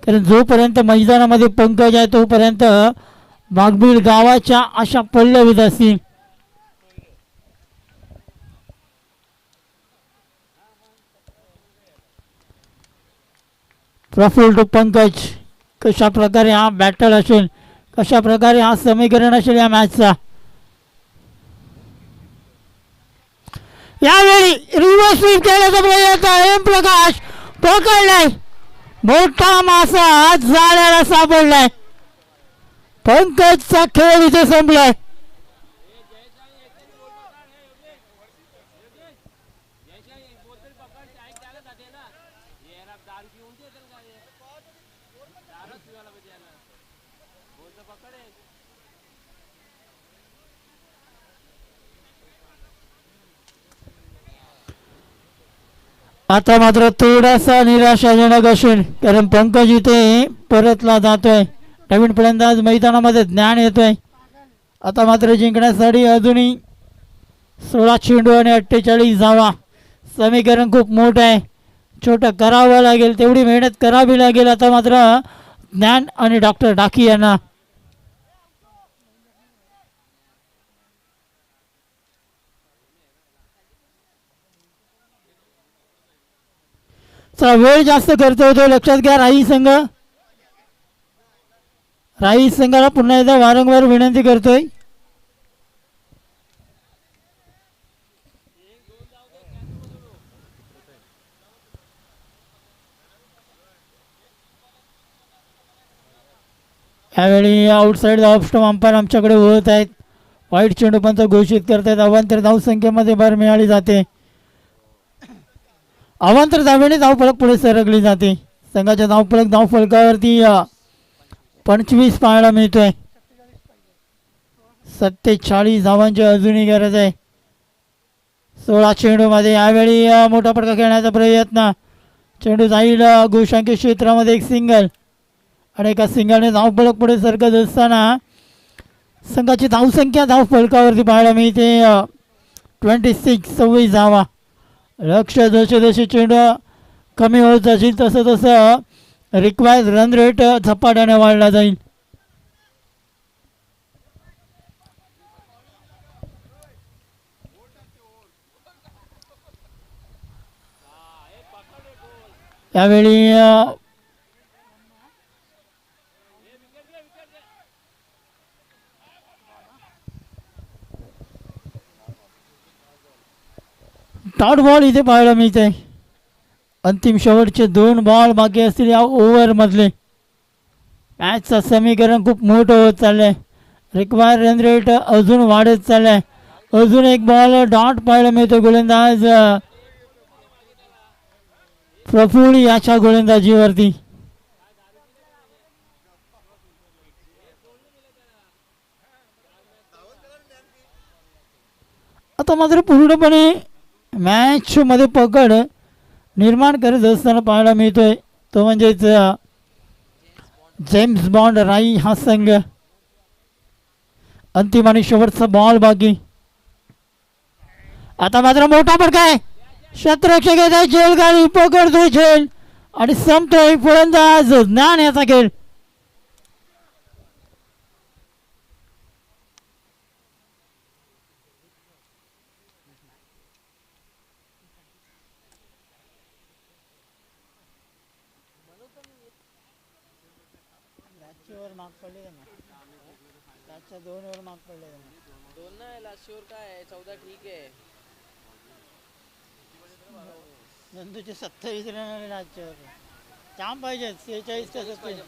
कारण जोपर्यंत मैदानामध्ये पंकज आहे तोपर्यंत वाघबीळ गावाच्या अशा पल्लवीत असतील. प्रफुल्ल टू पंकज. कशा प्रकारे हा बॅटल असेल, कशा प्रकारे हा समीकरण असेल या मॅचचा. यावेळी रिव्हर्स स्वीप केल्याचा प्रयत्न. एम प्रकाश पकडलाय, मोठा मासा आज जाळ्याला सापडलाय. पंकजचा खेळ इथे संपलाय. आता मात्र थोडासा निराशाजनक असेल, कारण पंकज इथे परतला जातोय. नवीन फलंदाज मैदानामध्ये ज्ञान येतोय. आता मात्र जिंकण्यासाठी अजूनही 16 चेंडू आणि 48 धावा. समीकरण खूप मोठं आहे, छोटं करावं लागेल, तेवढी मेहनत करावी लागेल. आता मात्र ज्ञान आणि डॉक्टर डाकी यांना. वेळ जास्त खर्च होतो, लक्षात घ्या. राही संघाला पुन्हा एकदा वारंवार विनंती करतोय. यावेळी आउटसाईड ऑफ स्टंप अंपायर आमच्याकडे होत आहेत. वाईट चेंडूपंच घोषित करतायत. अवांतर धावसंख्येमध्ये भर मिळाली जाते. अवांतर धावेने धावफलक पुढे सरकली जाते. संघाच्या धावफलकावरती 25 पाहायला मिळतोय. 47 धावांची अजूनही गरज आहे 16 चेंडूमध्ये. यावेळी मोठा फटका खेळण्याचा प्रयत्न. चेंडू जाईल गोशांकी क्षेत्रामध्ये. एक सिंगल आणि एका सिंगलने धावफलक पुढे सरकत असताना संघाची धावसंख्या धावफलकावरती पाहायला मिळते 26 धावा. लक्ष जसे जसे चेंडू कमी होत जाईल तसं तसं रिक्वायर्ड रन रेट झपाट्याने वाढला जाईल. यावेळी डॉट बॉल इथे पाहायला मिळते. अंतिम शेवटचे 2 बॉल बाकी असतील या ओव्हरमधले. मॅचचं समीकरण खूप मोठं होत चाललं आहे. रिक्वायर्ड रन रेट अजून वाढत चाललं आहे. अजून एक बॉल डॉट पाहायला मिळतो. गोलंदाज प्रफुल्ल याच्या गोलंदाजीवरती. आता मात्र पूर्णपणे मॅचमध्ये पकड निर्माण करत असताना पाहायला मिळतोय तो म्हणजेच जेम्स बॉन्ड राई हा संघ. अंतिम आणि शेवटचा बॉल बाकी. आता मात्र मोठा फटका आहे. क्षेत्ररक्षक येत झेल गाडी पकडतोय झेल आणि संपतोय फलंदाज ज्ञान याचा खेळ. दोन नाही लास्ट ओव्हर काय आहे 14 ठीक आहे. नंदूचे 27 रन आले लास्टवर. जाम पाहिजे 46 ते 27.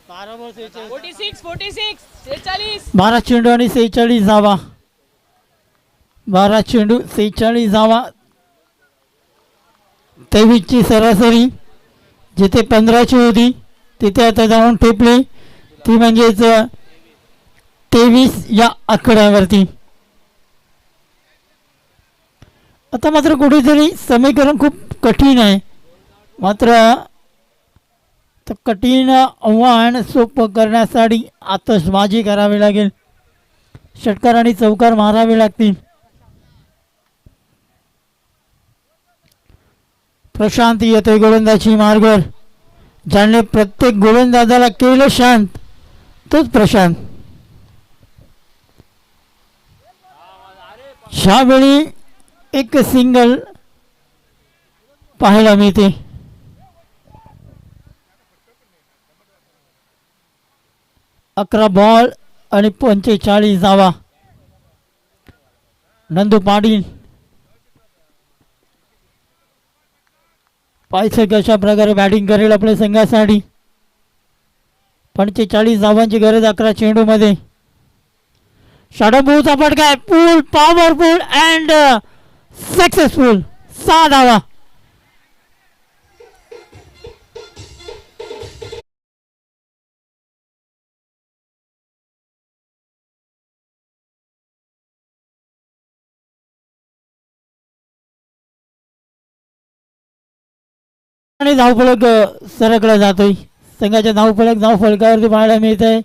12 बॉल 46. 46 12 चेंडू आणि 46 धावा. 12 चेंडू 46 धावा. 23ची सरासरी जिथे 15ची होती तिथे आता जाऊन ठेपली ती म्हणजेच 23 या आकड्यावरती. आता मात्र कुठेतरी समीकरण खूप कठीण आहे. मात्र कठीण आव्हान सोपं करण्यासाठी आतषबाजी करावी लागेल. षटकार आणि चौकार मारावे लागतील. प्रशांत येतोय गोलंदाजी मार्गावर. ज्याने प्रत्येक गोलंदाजाला केलं शांत तोच प्रशांत. ह्यावेळी एक सिंगल पाहायला मिळते. अकरा बॉल आणि 45 धावा. नंदू पाटील पाहिजे कशा प्रकारे बॅटिंग करेल आपल्या संघासाठी. 45 धावांची गरज 11 चेंडूमध्ये. षडभूचा फटका आहे. पूल पॉवरफुल अँड सक्सेसफुल. 6 धावा. आणि धावफलक सरकला जातोय. संघाच्या धावफलकावरती पाहायला मिळत आहे.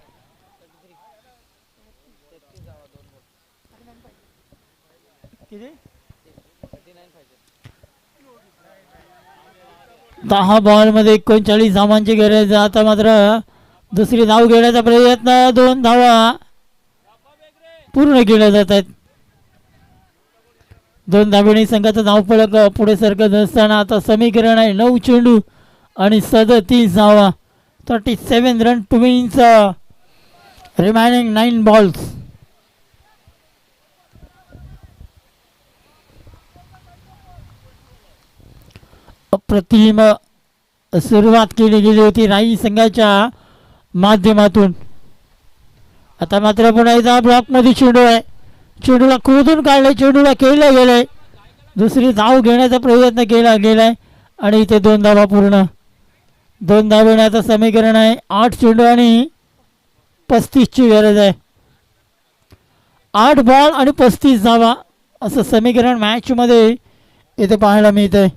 दहा बॉल मध्ये 39 धावांची गरज. आता मात्र दुसरी धाव घेण्याचा प्रयत्न. 2 धावा पूर्ण केल्या जात आहेत. 2 धावांनी संघाचा धावफलक पुढे सरकत असताना आता समीकरण आहे 9 चेंडू आणि 37 धावा. 37 run two means remaining 9 balls. अप्रतिम सुरुवात केली गेली होती राई संघाच्या माध्यमातून. आता मात्र पुन्हा एकदा ब्लॉकमध्ये चेंडू आहे. चेंडूला खोदून काढले. चेंडूला केलं गेलंय. दुसरी धाव घेण्याचा प्रयत्न केला गेलाय आणि इथे 2 धावा पूर्ण. 2 धावण्याचं समीकरण आहे. 8 चेंडू आणि 35ची गरज आहे. 8 बॉल आणि 35 धावा असं समीकरण मॅचमध्ये इथे पाहायला मिळतंय.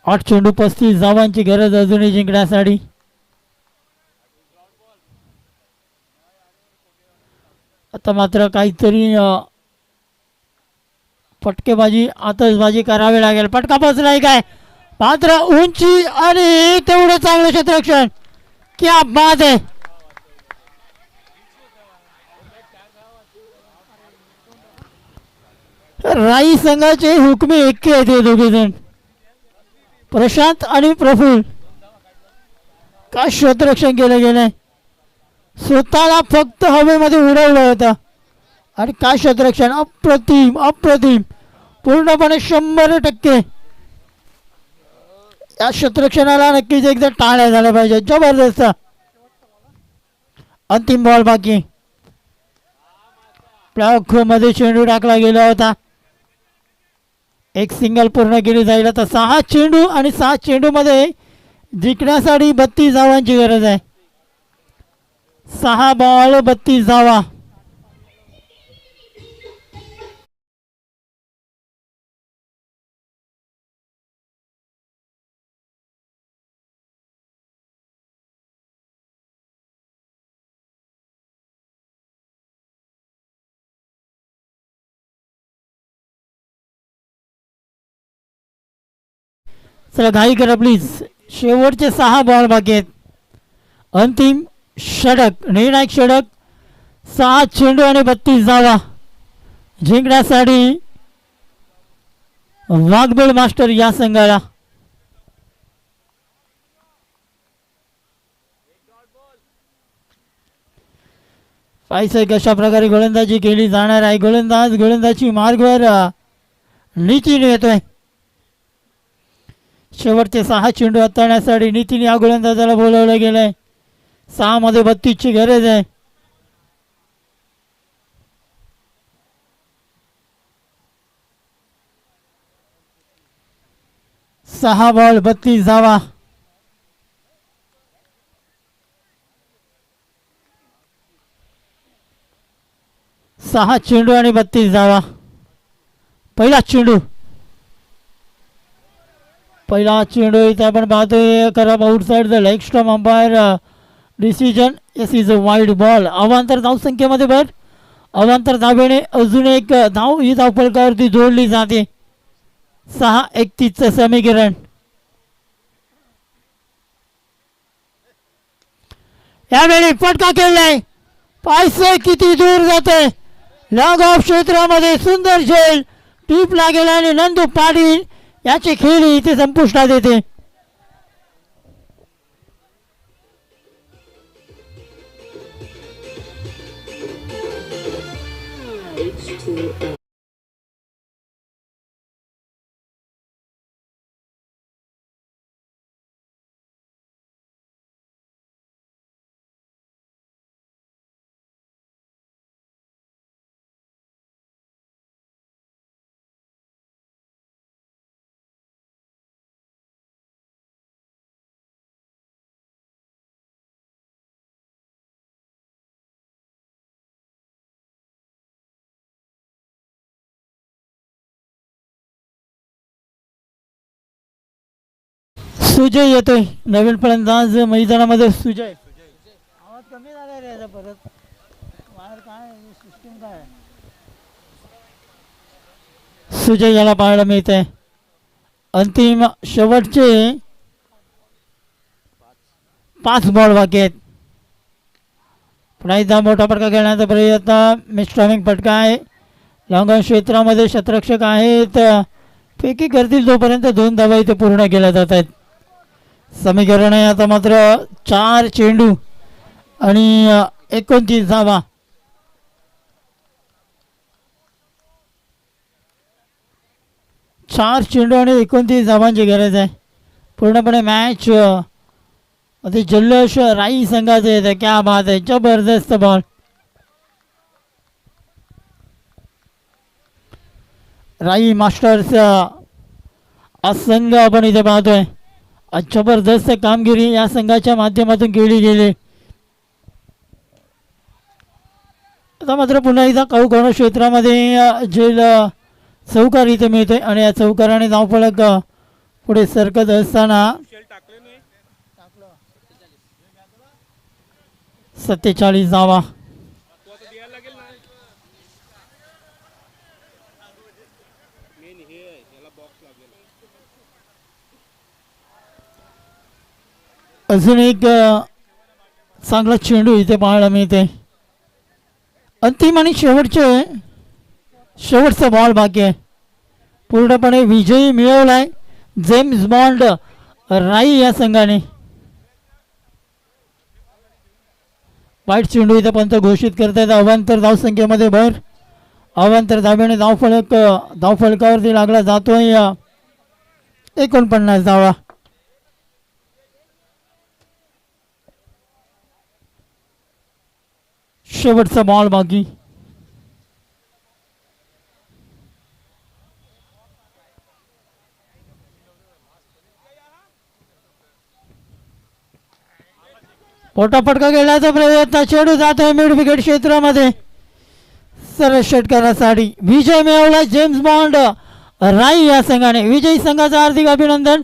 8 चेंडू 35 धावांची गरज अजूनही जिंकण्यासाठी. आता मात्र काहीतरी फटकेबाजी आतषबाजी करावी लागेल. फटका पोचलाय काय मात्र उंची आणि तेवढं चांगलं क्षेत्ररक्षण. क्या बात आहे. राई संघाचे हुकमे एक्के आहेत हे दोघे जण, प्रशांत आणि प्रफुल्ल. काय क्षेत्ररक्षण केलं गेलंय. स्वतःला फक्त हवेमध्ये उडवलं होतं आणि काय क्षेत्ररक्षण. अप्रतिम अप्रतिम, पूर्णपणे 100%. या क्षेत्ररक्षणाला नक्कीच एकदा टाळ्या झाल्या पाहिजे. जबरदस्त. अंतिम बॉल बाकी. ब्लॉक मध्ये चेंडू टाकला गेला होता. एक सिंगल पूर्ण केली जाईल. आता 6 चेंडू आणि 6 चेंडू मध्ये जिंकण्यासाठी 32 धावांची गरज आहे. 6 बॉल 32 धावा. चला घाई करा प्लीज. शेवटचे 6 बॉल बाकी आहेत. अंतिम षटक, निर्णायक षटक. 6 चेंडू आणि 32 धावा जिंकण्यासाठी वाघबीळ मास्टर या संघाला. पाहिजे कशा प्रकारे गोलंदाजी केली जाणार आहे. गोलंदाजी मार्गवर नीतीने येतोय. शेवटचे 6 चेंडू हाताळण्यासाठी नीतीने या गोलंदाजाला बोलवलं गेलंय. 6 मध्ये 32 ची गरज आहे. सहा बॉल 32 धावा. सहा चेंडू आणि 32 धावा. पहिला चेंडू इथे आपण पाहतोय खराब outside the leg stump. Umpire decision. As is a wide ball. अवांतर धावसंख्येमध्ये भर. अवांतर धावेने अजून एक धाव ही धावफलकावरती जोडली जाते. 6-31 समीकरण. यावेळी फटका केलाय. पायसे किती दूर जाते. लॉंग ऑफ क्षेत्रामध्ये सुंदर झेल. टीप लागेल आणि नंदू पाटील याची खेळी इथे संपुष्टात येते. सुजय येतोय नवीन फलंदाज मैदानामध्ये. सुजय आवाज कमी झाला रे परत. बाहेर काय सिस्टीम काय. सुजय याला पाहायला मिळत आहे. अंतिम शेवटचे 5 बॉल बाकी आहेत. पुन्हा एकदा मोठा फटका खेळण्याचा प्रयत्न. मिस्ट्रॉमिंग फटका आहे. लॉंग क्षेत्रामध्ये शतरक्षक आहेत. फेकी करतील तोपर्यंत 2 धावा इथे पूर्ण केल्या जात आहेत. समीकरण आहे आता मात्र 4 चेंडू आणि 29 धावा. चार चेंडू आणि 29 धावांची गरज आहे. पूर्णपणे मॅच अति जल्लोष राई संघाचे येते. क्या बात आहे. जबरदस्त बॉल. राई मास्टर्स हा संघ आपण इथे पाहतोय. जबरदस्त कामगिरी या संघाच्या माध्यमातून केली गेली. आता मात्र पुन्हा एकदा कौकोण क्षेत्रामध्ये झेल चौकार इथे मिळतोय आणि या चौकाराने धावफलक पुढे सरकत असताना 47 धावा. अजून एक चांगला चेंडू इथे पाहायला मिळते. अंतिम आणि शेवटचा बॉल बाकी आहे. पूर्णपणे विजयी मिळवलाय जेम्स बॉन्ड राई या संघाने. वाईट चेंडू इथे पंत घोषित करतायत. अवांतर धावसंख्येमध्ये भर. अवांतर धाब्याने धावफलकावरती लागला जातोय 49 धावा. शेवटचा बॉल बाकी. पोटापटका गेल्याचा प्रयत्न. चेंडू जातोय मिड विकेट क्षेत्रामध्ये. सरळ षटकारासाठी विजय मिळवला जेम्स बॉन्ड राई या संघाने. विजयी संघाचं हार्दिक अभिनंदन.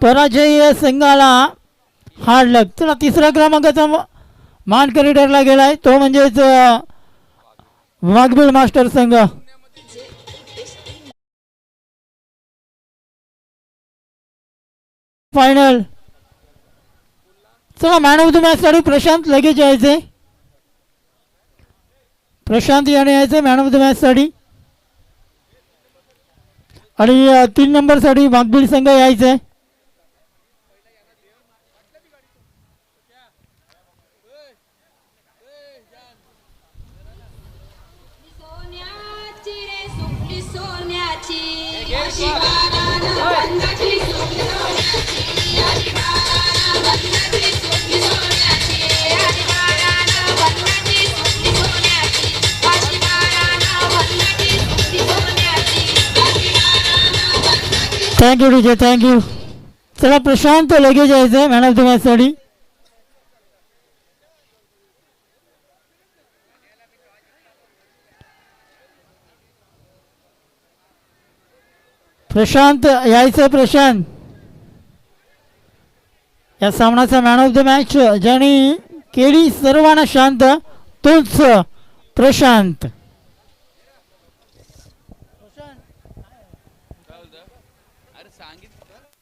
पराजयी संघाला हार्ड लक. चला तिसऱ्या क्रमांकाचा मानकरी ठरला गेलाय तो म्हणजेच वाघबिल मास्टर संघ. फायनल. चला मॅन ऑफ द मॅच साठी प्रशांत लगेच यायचे. प्रशांत याने यायचे मॅन ऑफ द मॅच साठी. आणि 3 नंबर साठी वाघबिल संघ यायचे. Thank you DJ thank you. चला प्रशांत लगेच यायचं मॅन ऑफ द मॅच साठी. प्रशांत यायचं. प्रशांत या सामन्याचा मॅन ऑफ द मॅच ज्यांनी केली सर्वांना शांत तोच प्रशांत. अरे सांगितलं